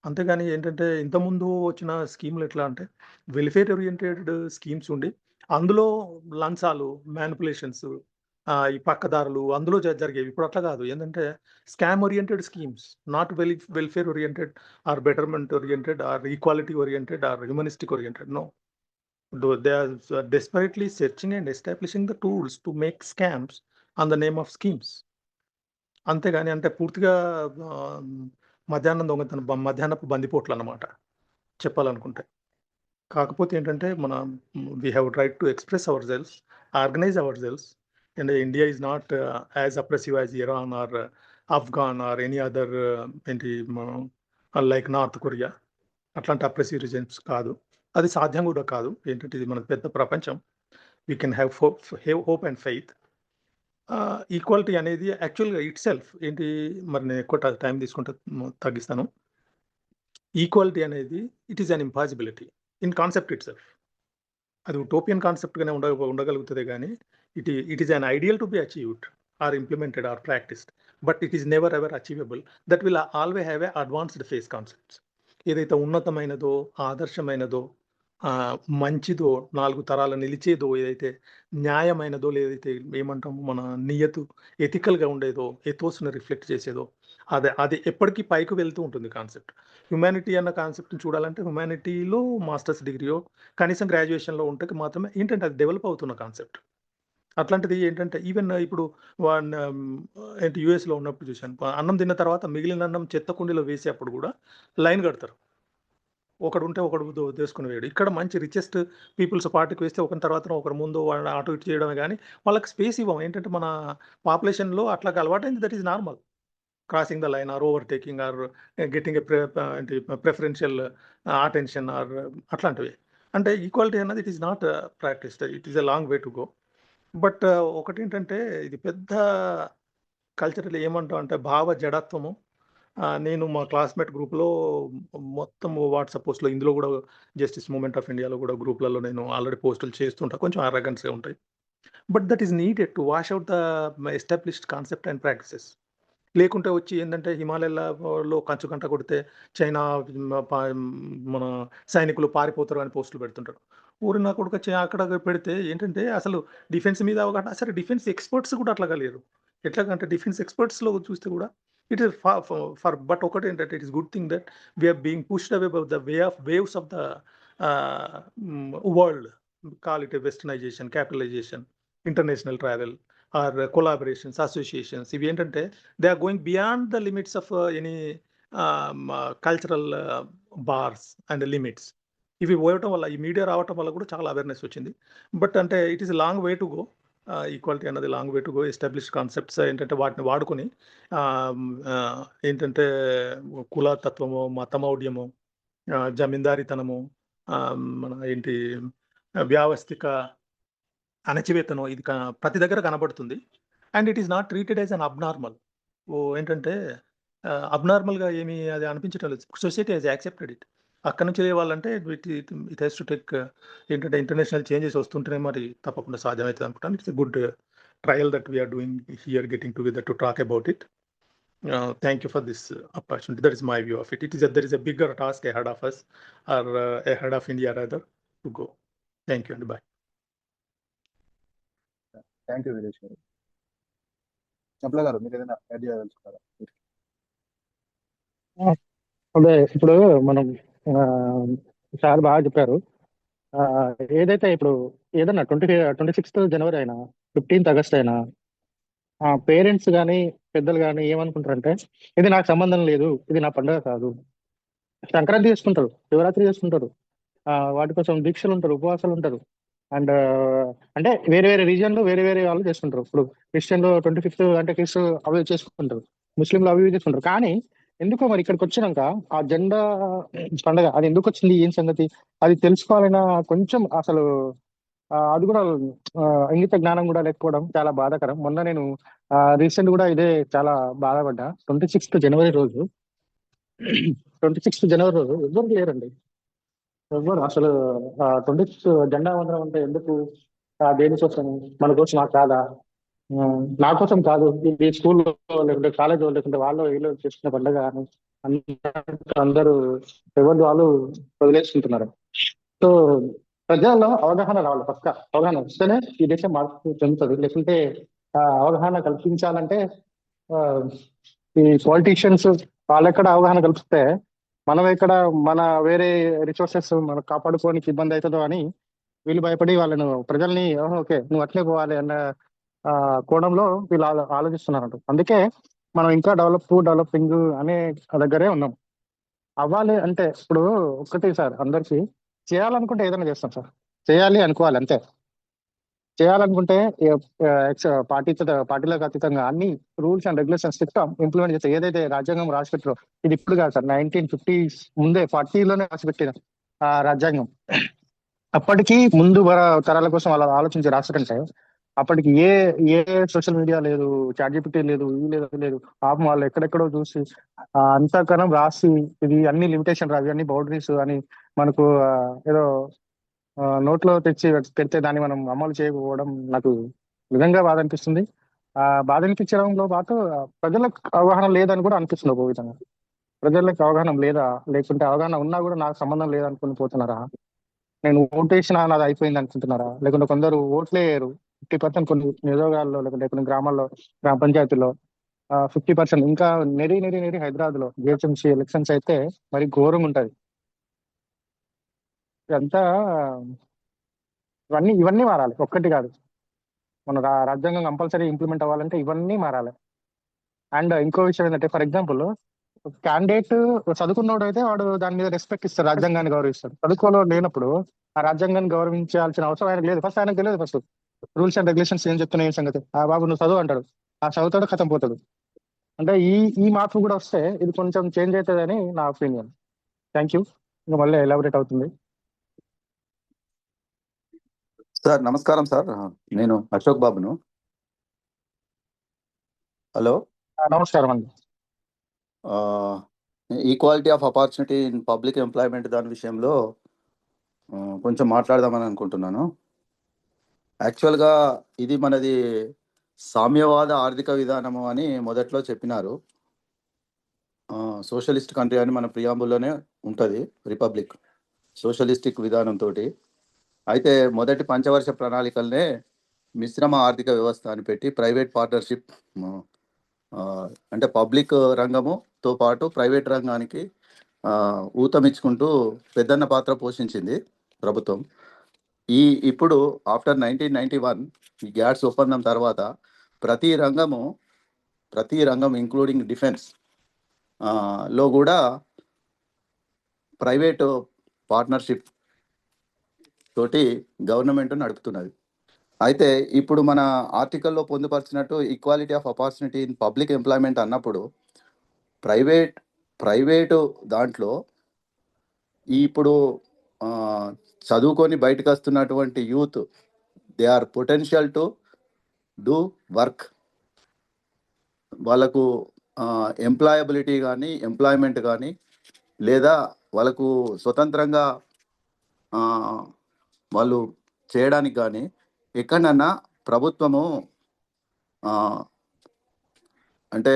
అంతేగాని ఏంటంటే ఇంతకుముందు వచ్చిన స్కీములు ఎట్లా అంటే వెల్ఫేర్ ఓరియంటెడ్ స్కీమ్స్ ఉండి అందులో లంచాలు, మ్యానిపులేషన్స్, ఈ పక్కదారులు అందులో జరిగేవి. ఇప్పుడు అట్లా కాదు. ఏంటంటే scam oriented schemes, not welfare oriented or betterment oriented or equality oriented or humanistic oriented. No, they are desperately searching and establishing the tools to make scams on the name of schemes. అంతేగాని అంటే పూర్తిగా మధ్యాహ్నపు బందిపోట్లు అన్నమాట చెప్పాలనుకుంటే. కాకపోతే ఏంటంటే we have right to express our selves, organise our selves, and India is not as oppressive as Iran or Afghan or any other like North Korea. అట్లాంటి oppressive reasons కాదు, అది సాధ్యం కూడా కాదు. ఏంటంటే ఇది మనకు పెద్ద ప్రపంచం. We can have hope and faith. Equality అనేది యాక్చువల్గా ఇట్ సెల్ఫ్ ఏంటి, మరి నేను ఎక్కువ టైం తీసుకుంటే తగ్గిస్తాను. ఈక్వాలిటీ అనేది it is an impossibility in concept itself. అది ఉటోపియన్ కాన్సెప్ట్గానే ఉండగలుగుతుంది, కానీ it is an ideal to be achieved or implemented or practised, but it is never ever achievable. That will always have a advanced phase concepts. ఏదైతే ఉన్నతమైనదో, ఆదర్శమైనదో, మంచిదో, 4 తరాలు నిలిచేదో, ఏదైతే న్యాయమైనదో, లేదైతే ఏమంటాము మన నియతు ఎథికల్గా ఉండేదో, ఎథోస్ని రిఫ్లెక్ట్ చేసేదో, అది ఎప్పటికీ పైకి వెళ్తూ ఉంటుంది కాన్సెప్ట్. హ్యుమానిటీ అన్న కాన్సెప్ట్ని చూడాలంటే హ్యుమానిటీలో మాస్టర్స్ డిగ్రీయో కనీసం గ్రాడ్యుయేషన్లో ఉంటే మాత్రమే ఏంటంటే అది డెవలప్ అవుతున్న కాన్సెప్ట్. అట్లాంటిది ఏంటంటే ఈవెన్ ఇప్పుడు ఏంటి యూఎస్లో ఉన్నప్పుడు చూశాను, అన్నం తిన్న తర్వాత మిగిలిన అన్నం చెత్త కుండీలో వేసేటప్పుడు కూడా లైన్ కడతారు. ఒకడు ఉంటే ఒకడు తీసుకుని వేయడు. ఇక్కడ మంచి రిచెస్ట్ పీపుల్స్ పార్టీకి వేస్తే ఒకరి తర్వాత ఒకరు ముందు వాళ్ళని అటు ఇటు చేయడమే, కానీ వాళ్ళకి స్పేస్ ఇవ్వం. ఏంటంటే మన పాపులేషన్లో అట్లా అలవాటైంది. That is normal. Crossing the line or overtaking or getting a preferential attention or అట్లాంటివి. అంటే ఈక్వాలిటీ అన్నది it is not practised, it is a long way to go. But ఒకటేంటంటే ఇది పెద్ద కల్చరల్ ఏమంటాం అంటే భావ జడత్వము. నేను మా క్లాస్మేట్ గ్రూప్లో మొత్తం వాట్సాప్ పోస్ట్లో, ఇందులో కూడా జస్టిస్ మూవ్మెంట్ ఆఫ్ ఇండియాలో కూడా గ్రూప్లలో నేను ఆల్రెడీ పోస్టులు చేస్తుంటా. కొంచెం అరగన్స్గా ఉంటాయి, but that is needed to wash out the established concept and practices. లేకుంటే వచ్చి ఏంటంటే హిమాలయాలో కంచు గంట కొడితే చైనా మన సైనికులు పారిపోతారు అని పోస్టులు పెడుతుంటారు. ఊరి నా కొడుకు అక్కడ పెడితే ఏంటంటే అసలు డిఫెన్స్ మీద అవగాహన, సరే డిఫెన్స్ ఎక్స్పర్ట్స్ కూడా అట్లా లేరు. ఎట్లాగంటే డిఫెన్స్ ఎక్స్పర్ట్స్లో చూస్తే కూడా ఇట్ ఈస్ ఫర్ బట్ ఒకటి ఏంటంటే it is good thing that we are being pushed away the waves of the world. Call it westernisation, capitalisation, international travel or collaborations, associations. ఇవి ఏంటంటే they are going beyond the limits of any cultural bars and limits. ఇవి పోయటం వల్ల, ఈ media రావటం వల్ల కూడా చాలా అవేర్నెస్ వచ్చింది. బట్ అంటే it is long way to go. Equality అన్నది long way to go. Established concepts ఏంటంటే వాటిని వాడుకొని ఏంటంటే కులతత్వము, మతమౌఢ్యము, జమీందారీతనము, మన ఏంటి వ్యావస్థిక అణచివేతనం, ఇది ప్రతి దగ్గర కనబడుతుంది. And it is not treated as an abnormal. ఏంటంటే అబ్నార్మల్గా ఏమి అది అనిపించడం లేదు. Society has accepted it. అక్కడ నుంచి లేవాలంటే ఇట్ హ్యాస్ టు టేక్ ఏంటంటే ఇంటర్నేషనల్ చేంజెస్ వస్తుంటేనే మరి తప్పకుండా సాధ్యమవుతుంది అనుకుంటాను. It's a good trial that we are doing here, getting together to talk about it. Thank you for this opportunity. That is my view of it. There is a bigger task ahead of us, or ahead of India rather, to go. Thank you and bye. Thank you Veeresh గారు. చంపల గారు, మీరు ఏదైనా add చేయదలుచుకున్నారా? అదే ఇప్పుడు మనం sir బాగా చెప్పారు. ఏదైతే ఇప్పుడు ఏదన్నా 26th జనవరి అయినా, 15th ఆగస్ట్ అయినా, పేరెంట్స్ కానీ పెద్దలు కానీ ఏమనుకుంటారంటే ఇది నాకు సంబంధం లేదు, ఇది నా పండుగ కాదు. సంక్రాంతి చేసుకుంటారు, శివరాత్రి చేసుకుంటారు, వాటి కోసం దీక్షలు ఉంటారు, ఉపవాసాలు ఉంటారు. అండ్ అంటే వేరే వేరే రీజియన్లో వేరే వేరే వాళ్ళు చేసుకుంటారు. ఇప్పుడు క్రిస్టియన్లో 25th అంటే క్రిస్తు అవి చేసుకుంటారు, ముస్లింలు అవి ఇవి చేసుకుంటారు. కానీ ఎందుకో మరి ఇక్కడికి వచ్చినాక ఆ జెండా పండుగ అది ఎందుకు వచ్చింది, ఏం సంగతి అది తెలుసుకోవాలన్నా కొంచెం అసలు అది కూడా ఇంగిత జ్ఞానం కూడా లేకపోవడం చాలా బాధాకరం. మొన్న నేను రీసెంట్ కూడా ఇదే చాలా బాధపడ్డా. 26th జనవరి రోజు 26th జనవరి రోజు ఎవ్వరు లేరండి, ఎవ్వరు అసలు. 26th జెండా వందనం అంటే ఎందుకు, దేనికోసం, మన కోసం కాదా, నా కోసం కాదు, ఇది స్కూల్లో లేకుంటే కాలేజీలో లేకుంటే వాళ్ళు వీళ్ళు చేసుకునే పండుగ అని అందరూ ఎవరు వాళ్ళు వదిలేసుకుంటున్నారు. సో ప్రజల్లో అవగాహన రావాలి. పక్క అవగాహన వస్తేనే ఈ దేశం మార్పు చెందుతుంది. లేకుంటే అవగాహన కల్పించాలంటే ఈ పాలిటీషియన్స్ వాళ్ళెక్కడ అవగాహన కల్పిస్తే మనం ఎక్కడ మన వేరే రిసోర్సెస్ మనం కాపాడుకోవడానికి ఇబ్బంది అవుతుందో అని వీళ్ళు భయపడి వాళ్ళను ప్రజల్ని ఓకే నువ్వు అట్లే పోవాలి అన్న కోణంలో వీళ్ళు ఆలోచిస్తున్నారు. అందుకే మనం ఇంకా డెవలపింగ్ అనే దగ్గరే ఉన్నాం. అవ్వాలి అంటే ఇప్పుడు ఒక్కటి సార్, అందరికీ చేయాలనుకుంటే ఏదైనా చేస్తాం సార్, చేయాలి అనుకోవాలి అంతే. చేయాలనుకుంటే పార్టీలకు అతీతంగా అన్ని రూల్స్ అండ్ రెగ్యులేషన్స్ ఇంప్లిమెంట్ చేస్తే ఏదైతే రాజ్యాంగం రాసిపెట్టారో, ఇది ఇప్పుడు కాదు సార్, 1950s ముందే 40లోనే రాసిపెట్టిన రాజ్యాంగం. అప్పటికి ముందు తరాల కోసం అలా ఆలోచించి రాస్తారంటే, అప్పటికి ఏ ఏ సోషల్ మీడియా లేదు, చాట్ జీపీటీ లేదు, ఇది లేదు, అది లేదు. పాపం వాళ్ళు ఎక్కడెక్కడో చూసి అంతకనం రాసి ఇది అన్ని లిమిటేషన్ రావి, అన్ని బౌండరీస్ అని మనకు ఏదో నోట్లో తెచ్చి పెడితే దాన్ని మనం అమలు చేయకపోవడం నాకు నిజంగా బాధ అనిపిస్తుంది. బాధ అనిపించడంలో పాటు ప్రజలకు అవగాహన లేదని కూడా అనిపిస్తుంది ఒక విధంగా. ప్రజలకు అవగాహన లేదా, లేకుంటే అవగాహన ఉన్నా కూడా నాకు సంబంధం లేదనుకుని పోతున్నారా? నేను ఓటేసినా నాది అయిపోయింది అనుకుంటున్నారా? లేకుంటే కొందరు ఓట్లే వేయరు. 50% కొన్ని నియోజకవర్గాల్లో, లేకుంటే కొన్ని గ్రామాల్లో, గ్రామ పంచాయతీల్లో 50%. ఇంకా నెరి హైదరాబాద్ లో జిహెచ్ఎంసీ ఎలక్షన్స్ అయితే మరి ఘోరంగా ఉంటది. ఇదంతా ఇవన్నీ మారాలి, ఒక్కటి కాదు. మన రాజ్యాంగం కంపల్సరీ ఇంప్లిమెంట్ అవ్వాలంటే ఇవన్నీ మారాలి. అండ్ ఇంకో విషయం ఏంటంటే, ఫర్ ఎగ్జాంపుల్ క్యాండిడేట్ చదువుకున్నోడు అయితే వాడు దాని మీద రెస్పెక్ట్ ఇస్తాడు, రాజ్యాంగాన్ని గౌరవిస్తాడు. చదువుకోలో లేనప్పుడు ఆ రాజ్యాంగాన్ని గౌరవించాల్సిన అవసరం ఆయనకు లేదు. ఫస్ట్ ఆయనకు తెలియదు, ఫస్ట్ రూల్స్ అండ్ రెగ్యులేషన్స్ ఏం చెప్తున్నాయి, ఏం సంగతి. ఆ బాబు నువ్వు చదువు అంటాడు, ఆ చదువుతాడు, కథం పోతాడు. అంటే ఈ మార్పు కూడా వస్తే ఇది కొంచెం చేంజ్ అవుతుందని నా ఒపీనియన్. Thank you. ఇంకా మళ్ళీ ఎలాబరేట్ అవుతుంది. సార్ నమస్కారం సార్, నేను అశోక్ బాబును. హలో, నమస్కారం అండి. Equality of opportunity in public employment దాని విషయంలో కొంచెం మాట్లాడదామని అనుకుంటున్నాను. యాక్చువల్గా ఇది మనది సామ్యవాద ఆర్థిక విధానము అని మొదట్లో చెప్పినారు. సోషలిస్ట్ కంట్రీ అని మన ప్రియాంబుల్లోనే ఉంటుంది, రిపబ్లిక్ సోషలిస్టిక్ విధానంతో. అయితే మొదటి పంచవర్ష ప్రణాళికలనే మిశ్రమ ఆర్థిక వ్యవస్థ అని పెట్టి ప్రైవేట్ పార్ట్నర్షిప్, అంటే పబ్లిక్ రంగముతో పాటు ప్రైవేట్ రంగానికి ఊతమిచ్చుకుంటూ పెద్దన్న పాత్ర పోషించింది ప్రభుత్వం. ఇప్పుడు ఆఫ్టర్ 1991 ఈ గ్యాట్స్ ఒప్పందం తర్వాత ప్రతి రంగం ఇంక్లూడింగ్ డిఫెన్స్ లో కూడా ప్రైవేటు పార్ట్నర్షిప్ తోటి గవర్నమెంట్ నడుపుతున్నది. అయితే ఇప్పుడు మన ఆర్టికల్లో పొందుపరిచినట్టు equality of opportunity in public employment అన్నప్పుడు ప్రైవేటు దాంట్లో ఇప్పుడు చదువుకొని బయటకు వస్తున్నటువంటి youth, they are potential to do work. వాళ్ళకు ఎంప్లాయబిలిటీ కానీ, ఎంప్లాయ్మెంట్ కానీ, లేదా వాళ్ళకు స్వతంత్రంగా వాళ్ళు చేయడానికి కానీ ఎక్కడన్నా ప్రభుత్వము అంటే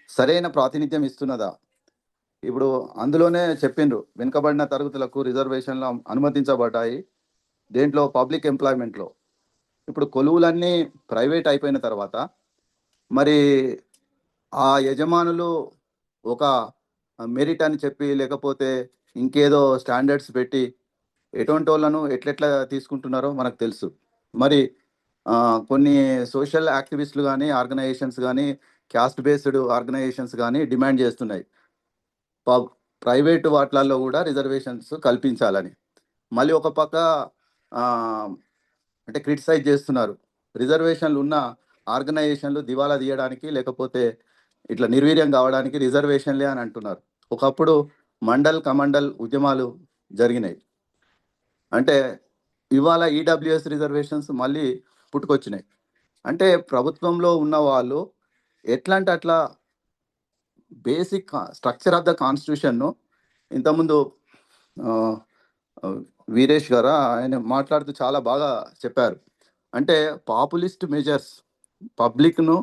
సరైన ప్రాతినిధ్యం ఇస్తున్నదా? ఇప్పుడు అందులోనే చెప్పిండ్రు, వెనుకబడిన తరగతులకు రిజర్వేషన్లు అనుమతించబడ్డాయి దేంట్లో, పబ్లిక్ ఎంప్లాయ్మెంట్లో. ఇప్పుడు కొలువులన్నీ ప్రైవేట్ అయిపోయిన తర్వాత మరి ఆ యజమానులు ఒక మెరిట్ అని చెప్పి, లేకపోతే ఇంకేదో స్టాండర్డ్స్ పెట్టి ఎటువంటి వాళ్ళను ఎట్లెట్లా తీసుకుంటున్నారో మనకు తెలుసు. మరి కొన్ని సోషల్ యాక్టివిస్టులు కానీ, ఆర్గనైజేషన్స్ కానీ, క్యాస్ట్ బేస్డ్ ఆర్గనైజేషన్స్ కానీ డిమాండ్ చేస్తున్నాయి ప్రైవేటు వాటిలలో కూడా రిజర్వేషన్స్ కల్పించాలని. మళ్ళీ ఒక పక్క అంటే క్రిటిసైజ్ చేస్తున్నారు, రిజర్వేషన్లు ఉన్న ఆర్గనైజేషన్లు దివాలా తీయడానికి, లేకపోతే ఇట్లా నిర్వీర్యం కావడానికి రిజర్వేషన్లే అని అంటున్నారు. ఒకప్పుడు మండల్ కమండల్ ఉద్యమాలు జరిగినాయి. అంటే ఇవాళ ఈడబ్ల్యూఎస్ రిజర్వేషన్స్ మళ్ళీ పుట్టుకొచ్చినాయి. అంటే ప్రభుత్వంలో ఉన్న వాళ్ళు ఎట్లా అంటే అట్లా బేసిక్ స్ట్రక్చర్ ఆఫ్ ద కాన్స్టిట్యూషన్ను, ఇంతకుముందు వీరేష్ గారు ఆయన మాట్లాడుతూ చాలా బాగా చెప్పారు. అంటే పాపులిస్ట్ మెజర్స్ పబ్లిక్ను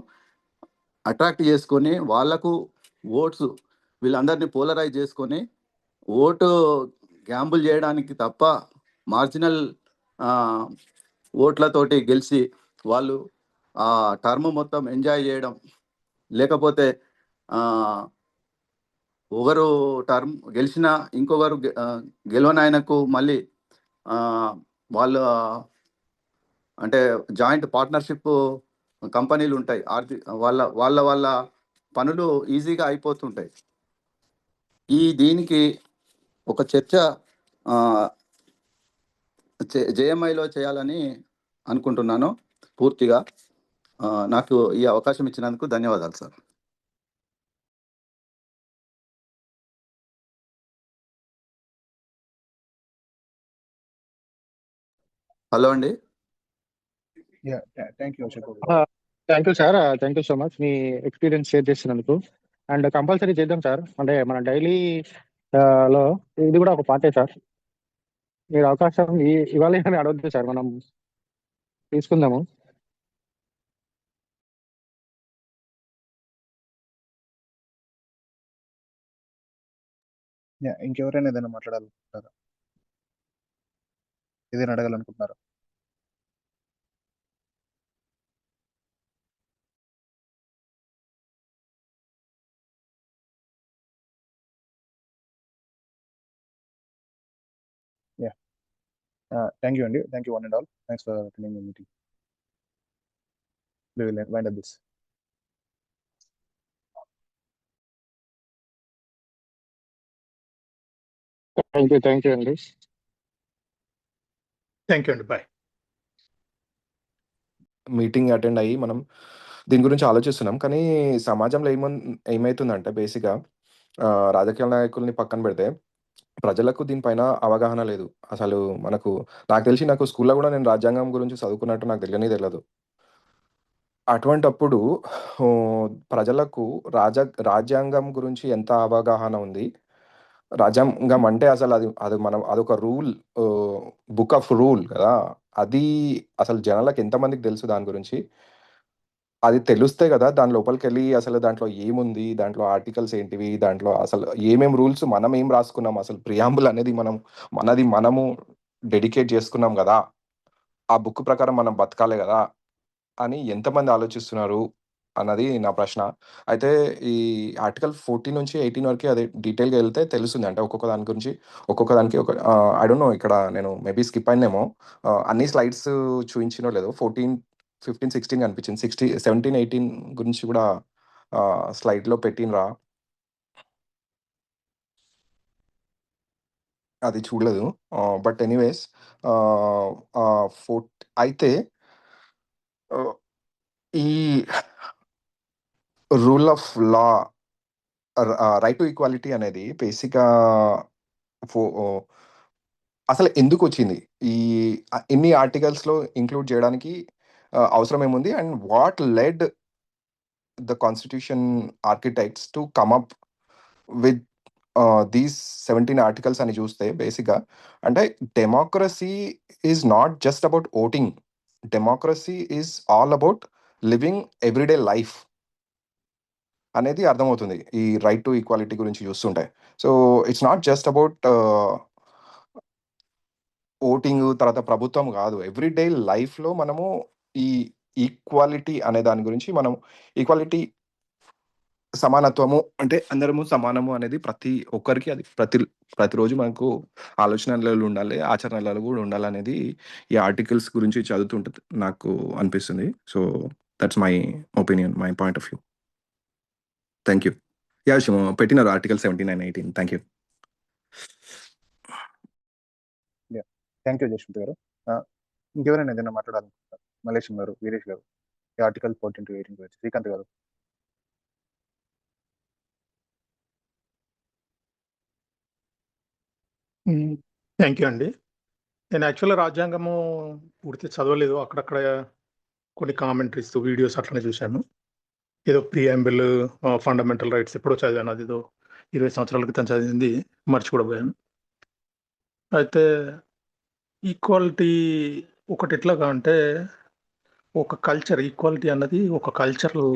అట్రాక్ట్ చేసుకొని వాళ్లకు ఓట్స్, వీళ్ళందరినీ పోలరైజ్ చేసుకొని ఓటు గ్యాంబుల్ చేయడానికి తప్ప మార్జినల్ ఓట్లతోటి గెలిచి వాళ్ళు ఆ టర్మ్ మొత్తం ఎంజాయ్ చేయడం, లేకపోతే ఒకరు టర్మ్ గెలిచినా ఇంకొకరు గెలవనాయనకు మళ్ళీ వాళ్ళు అంటే జాయింట్ పార్ట్నర్షిప్ కంపెనీలు ఉంటాయి, వాళ్ళ పనులు ఈజీగా అయిపోతుంటాయి. దీనికి ఒక చర్చ జేఎంఐలో చేయాలని అనుకుంటున్నాను పూర్తిగా. నాకు ఈ అవకాశం ఇచ్చినందుకు ధన్యవాదాలు సార్. హలో అండి. Yeah, thank you, Ashok. Thank you sir, thank you so much me experience share చేసినందుకు. అండ్ కంపల్సరీ చేద్దాం సార్, అంటే మన డైలీ లో ఇది కూడా ఒక పార్టే సార్. మీరు అవకాశం ఇవ్వాలి అని అడగద్దు సార్, మనం తీసుకుందాము. Yeah, ఇంకెవరైనా ఏదైనా మాట్లాడాలనుకుంటారా? ఏదైనా అడగాలనుకుంటున్నారా? Yeah. Thank you, Andy. Thank you, one and all. Thanks for attending the meeting. We will wind up this. Thank you అండి. థ్యాంక్ యూ అండి. బాయ్. మీటింగ్ అటెండ్ అయ్యి మనం దీని గురించి ఆలోచిస్తున్నాం. కానీ సమాజంలో ఏమైతుందంటే బేసిక్‌గా రాజకీయ నాయకుల్ని పక్కన పెడితే ప్రజలకు దీనిపైన అవగాహన లేదు. అసలు నాకు తెలిసి నాకు స్కూల్‌లో గూడా నేను రాజ్యాంగం గురించి చదువుకున్నట్టు నాకు తెలీదు. అటువంటప్పుడు ప్రజలకు రాజ్యాంగం గురించి ఎంత అవగాహన ఉంది? రాజ్యాంగం అంటే అదొక రూల్, బుక్ ఆఫ్ రూల్ కదా! అది అసలు జనాలకు ఎంతమందికి తెలుసు దాని గురించి? అది తెలిస్తే కదా దాని లోపలికెళ్ళి అసలు దాంట్లో ఏముంది? దాంట్లో ఆర్టికల్స్ ఏంటివి? దాంట్లో అసలు ఏమేం రూల్స్ మనం ఏం రాసుకున్నాం? అసలు ప్రియాంబుల్ అనేది మనము డెడికేట్ చేసుకున్నాం గదా! ఆ బుక్ ప్రకారం మనం బతకాలి గదా! అని ఎంతమంది ఆలోచిస్తున్నారు అన్నది నా ప్రశ్న. అయితే ఈ ఆర్టికల్ 14 నుంచి 18 వరకి అదే డీటెయిల్‌గా ఎళ్తే తెలుస్తుంది. అంటే ఒక్కొక్క దాని గురించి ఒక్కొక్క దానికి ఐ డోంట్ నో, ఇక్కడ నేను మేబీ స్కిప్ అయిందేమో. అన్ని స్లైడ్స్ చూయించినో లేదో 14, 15, 16 కనిపించింది. 17, 18 గురించి కూడా స్లైడ్‌లో పెట్టినరా? అది చూడలేదు. బట్ ఎనీవేస్ ఆహ్, ఆహ్, అయితే ఈ rule of law, right to equality అనేది బేసిక్‌గా ఫో అసలు ఎందుకొచ్చింది? ఈ ఇన్ని ఆర్టికల్స్‌లో ఇంక్లూడ్ చేయడానికి అవసరం ఏముంది? And what lead the constitution architects to come up with these 17 articles అని చూస్తే బేసిక్‌గా అంటే democracy is not just about voting. Democracy is all about living everyday life అనేది అర్థమవుతుంది ఈ రైట్ టు ఈక్వాలిటీ గురించి చూస్తుంటే. So, it's not just about voting, తర్వాత ప్రభుత్వం గాదు. ఎవ్రీడే లైఫ్‌లో మనము ఈ ఈక్వాలిటీ అనే దాని గురించి ఈక్వాలిటీ, సమానత్వము అంటే అందరము సమానము అనేది ప్రతి ఒక్కరికి అది ప్రతిరోజు మనకు ఆలోచనలలో ఉండాలి, ఆచరణలలో గూడా ఉండాలనేది ఈ ఆర్టికల్స్ గురించి చదువుతుంటే నాకు అనిపిస్తుంది. So, that's my opinion, my point of view. Thank you. Yeah! పెట్టినారు article 17 and 18. Thank you. Yeah. Thank you Jashwant గారు. ఇంకెవరైనా ఏదైనా మాట్లాడాలనుకుంటున్నారా? మల్లేశం గారు, వీరేష్ గారు. ఈ ఆర్టికల్ 14 to 18 గురించి. శ్రీకాంత్ గారు. థ్యాంక్ యూ అండి. నేను యాక్చువల్‌గా రాజ్యాంగము పూర్తి చదవలేదు. అక్కడక్కడ కొన్ని కామెంటరీస్, వీడియోస్ అట్లనే చూశాను. ఏదో ప్రియాంబుల్, ఫండమెంటల్ రైట్స్ ఎప్పుడో చదివాను. అదేదో 20 సంవత్సరాల క్రితం చదివింది మర్చి కూడా పోయాను. అయితే ఈక్వాలిటీ ఒకటి ఎట్లాగా అంటే ఒక కల్చర్, ఈక్వాలిటీ అన్నది ఒక cultural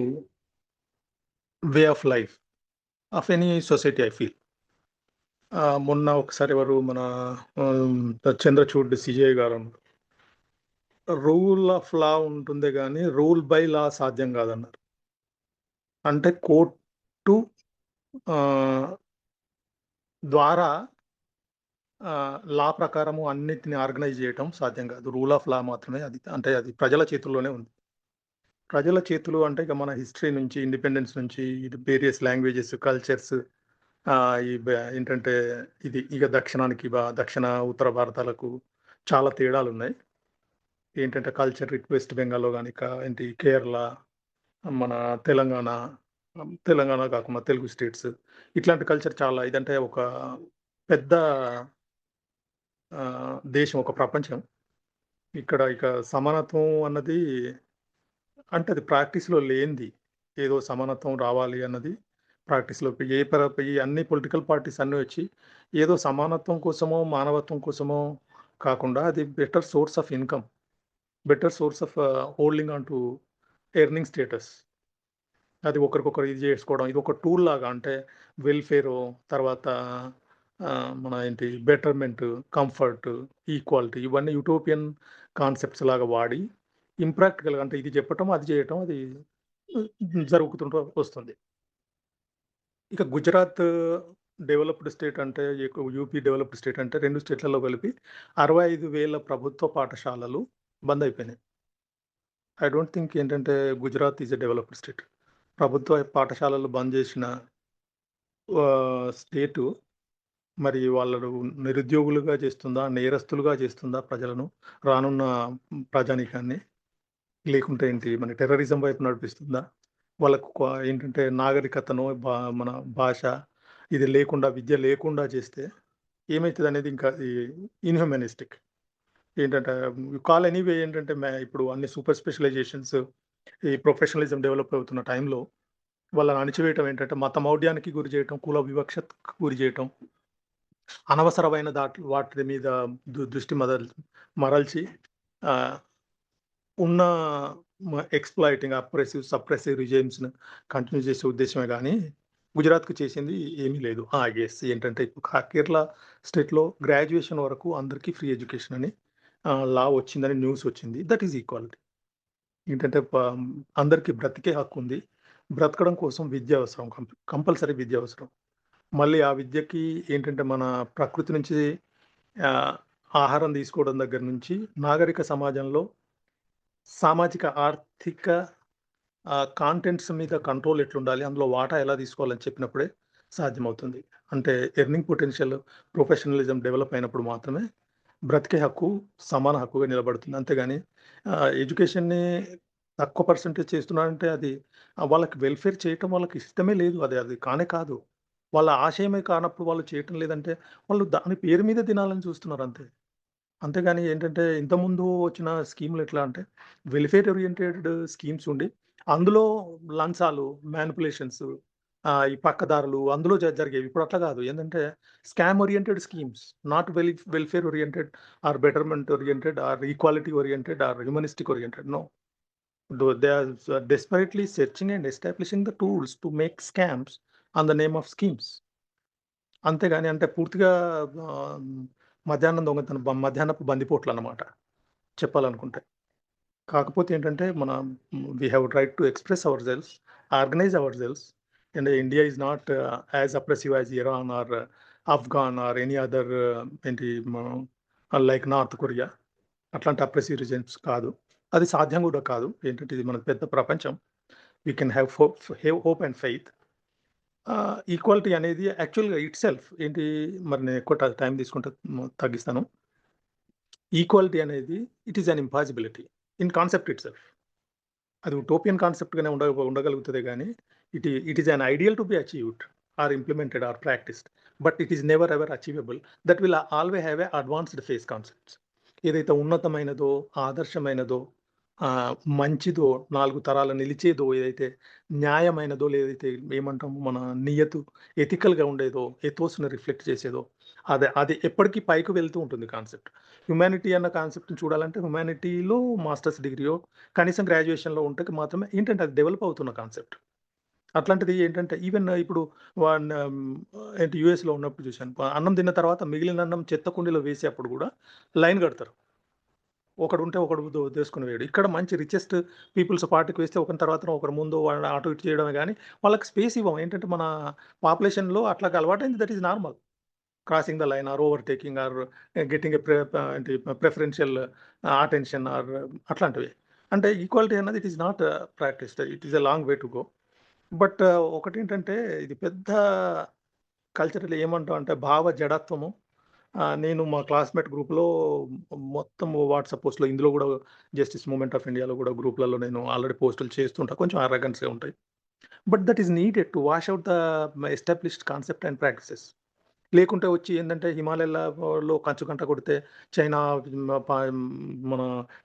way of life of any society I feel. మొన్న ఒకసారి ఎవరు మన చంద్రచూడ్ సిజే గారు రూల్ ఆఫ్ లా ఉంటుంది కానీ రూల్ బై లా సాధ్యం కాదన్నారు. అంటే కోర్టు ద్వారా లా ప్రకారము అన్నిటిని ఆర్గనైజ్ చేయటం సాధ్యం కాదు. రూల్ ఆఫ్ లా మాత్రమే అది. అంటే అది ప్రజల చేతుల్లోనే ఉంది. ప్రజల చేతులు అంటే ఇక మన హిస్టరీ నుంచి, ఇండిపెండెన్స్ నుంచి, ఇది వేరియస్ లాంగ్వేజెస్, కల్చర్స్, ఏంటంటే ఇది ఇక దక్షిణ ఉత్తర భారతాలకు చాలా తేడాలు ఉన్నాయి. ఏంటంటే కల్చర్ వెస్ట్ బెంగాల్లో కానీ ఏంటి కేరళ, మన తెలంగాణ, తెలంగాణ కాకుండా తెలుగు స్టేట్స్ ఇట్లాంటి కల్చర్ చాలా ఇదంటే ఒక పెద్ద దేశం, ఒక ప్రపంచం. ఇక్కడ ఇక సమానత్వం అన్నది అంటే అది ప్రాక్టీస్‌లో లేనిది. ఏదో సమానత్వం రావాలి అన్నది ప్రాక్టీస్‌లో ఈ అన్ని పొలిటికల్ పార్టీస్ అన్నీ వచ్చి ఏదో సమానత్వం కోసమో, మానవత్వం కోసమో కాకుండా అది better source of income, better source of holding on to earning status. అది ఒకరికొకరు ఇది చేసుకోవడం. ఇది ఒక టూల్ లాగా అంటే వెల్‌ఫేరు, తర్వాత మన ఏంటి బెటర్‌మెంట్, కంఫర్ట్, ఈక్వాలిటీ ఇవన్నీ యూటోపియన్ కాన్సెప్ట్స్ లాగా వాడి ఇంప్రాక్టికల్‌గా అంటే ఇది చెప్పటం, అది చేయటం అది జరుగుతుంటూ వస్తుంది. ఇక గుజరాత్ డెవలప్డ్ స్టేట్ అంటే యూపీ డెవలప్డ్ స్టేట్ అంటే 2 స్టేట్‌లలో కలిపి 65,000 ప్రభుత్వ పాఠశాలలు బంద్ అయిపోయినాయి. ఐ డోంట్ థింక్ ఏంటంటే Gujarat is a developed state. ప్రభుత్వ పాఠశాలలు బంద్ చేసిన స్టేటు మరి వాళ్ళు నిరుద్యోగులుగా చేస్తుందా? నేరస్తులుగా చేస్తుందా ప్రజలను? రానున్న ప్రజానీకాన్ని? లేకుంటే ఏంటి మన టెర్రరిజం వైపు నడిపిస్తుందా? వాళ్ళకు ఏంటంటే నాగరికతను, మన భాష ఇది లేకుండా, విద్య లేకుండా చేస్తే ఏమైతదనేది ఇంకా ఇన్‌హ్యూమనిస్టిక్. ఏంటంటే కాల్ ఎనీవే ఏంటంటే ఇప్పుడు అన్ని సూపర్ స్పెషలైజేషన్స్, ఈ ప్రొఫెషనలిజం డెవలప్ అవుతున్న టైంలో వాళ్ళని అణిచివేయటం ఏంటంటే మతమౌఢ్యానికి గురి చేయటం, కుల వివక్షకు గురి చేయటం, అనవసరమైన వాటి మీద దృష్టి మరల్చి ఉన్న ఎక్స్‌ప్లాయిటింగ్, సప్రెసివ్ రిజైమ్స్‌ని కంటిన్యూ చేసే ఉద్దేశమే గానీ, గుజరాత్‌కి చేసింది ఏమీ లేదు. యెస్. ఏంటంటే ఇప్పుడు కేరళ స్టేట్‌లో గ్రాడ్యుయేషన్ వరకు అందరికీ ఫ్రీ ఎడ్యుకేషన్ అని లా వచ్చిందని న్యూస్ వచ్చింది. That is equality. ఏంటంటే అందరికీ బ్రతికే హక్కు ఉంది. బ్రతకడం కోసం విద్య అవసరం. కంపల్సరీ విద్య అవసరం. మళ్ళీ ఆ విద్యకి ఏంటంటే మన ప్రకృతి నుంచి ఆహారం తీసుకోవడం దగ్గర నుంచి నాగరిక సమాజంలో సామాజిక, ఆర్థిక కాంటెంట్స్ మీద కంట్రోల్ ఎట్లుండాలి, అందులో వాటా ఎలా తీసుకోవాలని చెప్పినప్పుడే సాధ్యమవుతుంది. అంటే ఎర్నింగ్ పొటెన్షియల్, ప్రొఫెషనలిజం డెవలప్ అయినప్పుడు మాత్రమే బ్రతికే హక్కు సమాన హక్కుగా నిలబడుతుంది. అంతేగాని ఎడ్యుకేషన్‌ని తక్కువ పర్సెంటేజ్ చేస్తున్నారంటే అది వాళ్ళకి వెల్‌ఫేర్ చేయటం వాళ్ళకి ఇష్టమే లేదు. అది కానే కాదు. వాళ్ళ ఆశయమే కానప్పుడు వాళ్ళు చేయటం లేదంటే వాళ్ళు దాని పేరు మీద తినాలని చూస్తున్నారు అంతే. అంతేగాని ఏంటంటే ఇంతకుముందు వచ్చిన స్కీమ్‌లు ఎట్లా అంటే వెల్‌ఫేర్ ఓరియెంటెడ్ స్కీమ్స్ ఉండి, అందులో లంచాలు, మానిప్యులేషన్స్, ఈ పక్కదారులు అందులో జరిగేవి. ఇప్పుడు అట్లా కాదు. ఏందంటే scam oriented schemes, not welfare oriented or betterment oriented or equality oriented or humanistic oriented. No. They are desperately searching and establishing the tools to make scams on the name of schemes. అంతేగాని అంటే పూర్తిగా ఆహ్, మధ్యాహ్నం దొంగతనం, మధ్యాహ్నపు బందిపోట్లన్నమాట చెప్పాలనుకుంటే. కాకపోతే ఏంటంటే we have right to express our organise our and India is not as oppressive as Iran or Afghan or any other ఏంటి లైక్ నార్త్ కొరియా. అట్లాంటి అప్రెసివ్ రిజిమ్స్ కాదు. అది సాధ్యం కూడా కాదు. ఏంటంటే ఇది మన పెద్ద ప్రపంచం. We can have hope and faith. Equality అనేది యాక్చువల్‌గా ఇట్‌సెల్ఫ్ ఏంటి మరి నేను ఎక్కువ టైం తీసుకుంటే తగ్గిస్తాను. ఈక్వాలిటీ అనేది it is an impossibility in concept itself. అది ఉటోపియన్ కాన్సెప్ట్‌గానే ఉండగలుగుతదే గానీ, it is an ideal to be achieved or implemented or practised. But it is never ever achievable. That will always have a advanced phase concepts. ఏదైతే ఉన్నతమైనదో, ఆదర్శమైనదో, మంచిదో, 4 తరాలు నిలిచేదో, ఏదైతే న్యాయమైనదో, లేదైతే ఏమంటాము మన నియతు ఎథికల్‌గా ఉండేదో, ఎథోస్‌ని రిఫ్లెక్ట్ చేసేదో, అది ఎప్పటికీ పైకి వెళ్తూ ఉంటుంది కాన్సెప్ట్. హ్యుమానిటీ అన్న కాన్సెప్ట్‌ని చూడాలంటే హ్యుమానిటీలో మాస్టర్స్ డిగ్రీయో, కనీసం గ్రాడ్యుయేషన్‌లో ఉంటే మాత్రమే ఏంటంటే అది డెవలప్ అవుతున్న కాన్సెప్ట్. అట్లాంటిది ఏంటంటే ఈవెన్ ఇప్పుడు ఏంటి యూఎస్‌లో ఉన్నప్పుడు చూశాను. అన్నం తిన్న తర్వాత మిగిలిన అన్నం చెత్త కుండీలో వేసేప్పుడు కూడా లైన్ కడతారు. ఒకడుంటే ఒకడు దోసుకొని వేయడు. ఇక్కడ మంచి రిచెస్ట్ పీపుల్స్ పార్టీకి వేస్తే ఒకరి తర్వాత ఒకరు ముందు వాళ్ళని అటు ఇటు చేయడమే గానీ, వాళ్ళకి స్పేస్ ఇవ్వం. ఏంటంటే మన పాపులేషన్‌లో అట్లాగా అలవాటైంది. That is normal. Crossing the line or overtaking or getting a preferential attention or అట్లాంటివి. అంటే ఈక్వాలిటీ అన్నది it is not practised. It is a long way to go. But ఒకటేంటంటే ఇది పెద్ద కల్చరల్ ఏమంటాం అంటే భావ జడత్వము, నేను మా క్లాస్మేట్ గ్రూప్లో మొత్తం వాట్సాప్ పోస్ట్లో ఇందులో కూడా జస్టిస్ మూమెంట్ ఆఫ్ ఇండియాలో కూడా గ్రూప్లలో నేను ఆల్రెడీ పోస్టులు చేస్తుంటా, కొంచెం అరగన్స్గా ఉంటాయి. But that is needed to wash out the established concept and practices. లేకుంటే వచ్చి ఏంటంటే హిమాలయాలలో కంచు కంట కొడితే చైనా మన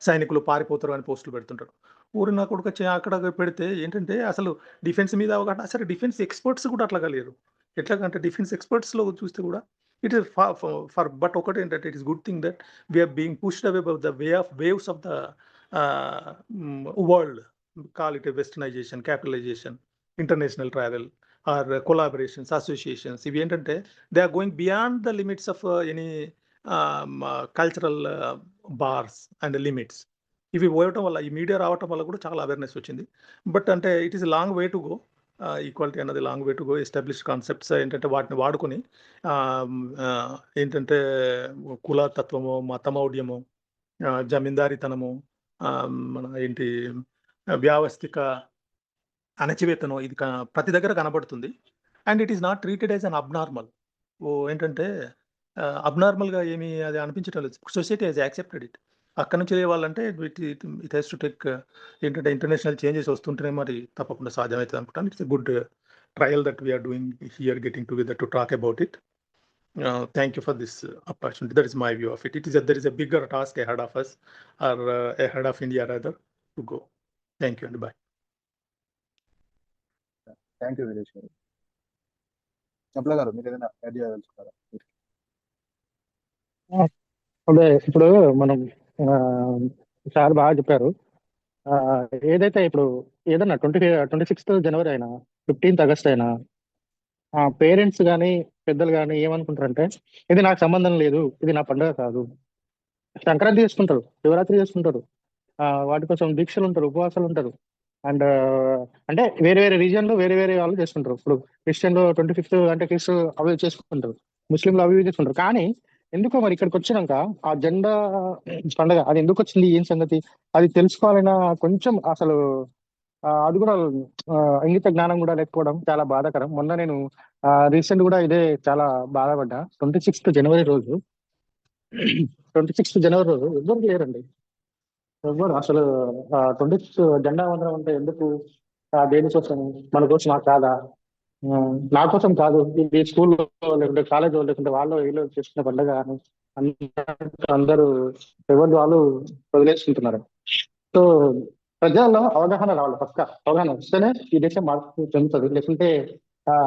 సైనికులు పారిపోతారు అని పోస్టులు పెడుతుంటారు. ఊరి నా కొడుకు అక్కడ పెడితే ఏంటంటే అసలు డిఫెన్స్ మీద అవగాహన, అసలు డిఫెన్స్ ఎక్స్పర్ట్స్ కూడా అట్లాగా లేరు. ఎట్లాగంటే డిఫెన్స్ ఎక్స్పర్ట్స్లో చూస్తే కూడా ఇట్ ఈస్ ఫర్ బట్ ఒకటి ఏంటంటే it is good thing that we are being pushed away by the waves of the world, call it westernisation, capitalisation, international travel or collaborations, associations. ఇవి ఏంటంటే they are going beyond the limits of any cultural bars and limits. ఇవి పోయటం వల్ల, ఈ media రావటం వల్ల కూడా చాలా అవేర్నెస్ వచ్చింది. బట్ అంటే it is long way to go. Equality అన్నది long way to go. Establish concepts ఏంటంటే వాటిని వాడుకొని ఏంటంటే కులతత్వము, మతమౌఢ్యము, జమీందారీతనము, మన ఏంటి వ్యావస్థిక అణచివేతనం, ఇది ప్రతి దగ్గర కనబడుతుంది. And it is not treated as an abnormal. ఏంటంటే అబ్నార్మల్గా ఏమి అది అనిపించడం లేదు. Society has accepted it. అక్కడ నుంచి లేవాలంటే ఇట్ హ్యాస్ టు టేక్ ఏంటంటే ఇంటర్నేషనల్ చేంజెస్ వస్తుంటేనే మరి తప్పకుండా సాధ్యమవుతుంది అనుకుంటాను. It's a good trial that we are doing here, getting together to talk about it. Thank you for this opportunity. That is my view of it. There is a bigger task ahead of us, or ahead of India rather, to go. Thank you and bye. Thank you Veeresh గారు. చంపల గారు మీరు ఏదైనా add చేయదలుచుకున్నారా? అదే ఇప్పుడు మనం sir బాగా చెప్పారు. ఏదైతే ఇప్పుడు ఏదన్నా 26th జనవరి అయినా 15th ఆగస్ట్ అయినా పేరెంట్స్ కానీ పెద్దలు కానీ ఏమనుకుంటారంటే ఇది నాకు సంబంధం లేదు, ఇది నా పండుగ కాదు. సంక్రాంతి చేసుకుంటారు, శివరాత్రి చేసుకుంటారు, వాటి కోసం దీక్షలు ఉంటారు, ఉపవాసాలు ఉంటారు. అండ్ అంటే వేరే వేరే రీజియన్లో వేరే వేరే వాళ్ళు చేసుకుంటారు. ఇప్పుడు క్రిస్టియన్లో 25th అంటే క్రిస్తు అవి చేసుకుంటారు, ముస్లింలు అవి చేసుకుంటారు. కానీ ఎందుకో మరి ఇక్కడికి వచ్చినాక ఆ జెండా పండుగ అది ఎందుకు వచ్చింది, ఏం సంగతి అది తెలుసుకోవాలన్నా కొంచెం అసలు అది కూడా ఇంగిత జ్ఞానం కూడా లేకపోవడం చాలా బాధాకరం. మొన్న నేను రీసెంట్ కూడా ఇదే చాలా బాధపడ్డా. 26th జనవరి రోజు 26th జనవరి రోజు ఎవ్వరు లేరండి, ఎవ్వరు అసలు. 26th జెండా వందనం అంటే ఎందుకు, దేనికోసం, మన కోసం కాదా, నా కోసం కాదు, ఇది స్కూల్లో లేకుంటే కాలేజీలో లేకుంటే వాళ్ళు వీళ్ళు చేసుకునే పండుగ అని అందరూ ఎవరు వాళ్ళు వదిలేసుకుంటున్నారు. సో ప్రజల్లో అవగాహన రావాలి. పక్క అవగాహన వస్తేనే ఈ దేశం మార్పు చెందుతుంది. లేకుంటే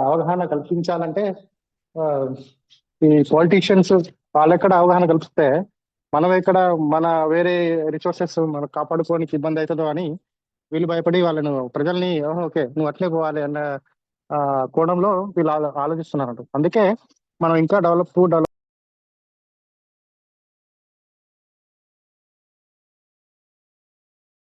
అవగాహన కల్పించాలంటే ఈ పొలిటీషియన్స్ వాళ్ళెక్కడ అవగాహన కల్పిస్తే మనం ఎక్కడ మన వేరే రిసోర్సెస్ మనం కాపాడుకోనికి ఇబ్బంది అవుతుందో అని వీళ్ళు భయపడి వాళ్ళను ప్రజల్ని ఓకే నువ్వు అట్లే పోవాలి అన్న కోణంలో వీళ్ళు ఆలోచిస్తున్నారు. అందుకే మనం ఇంకా డెవలప్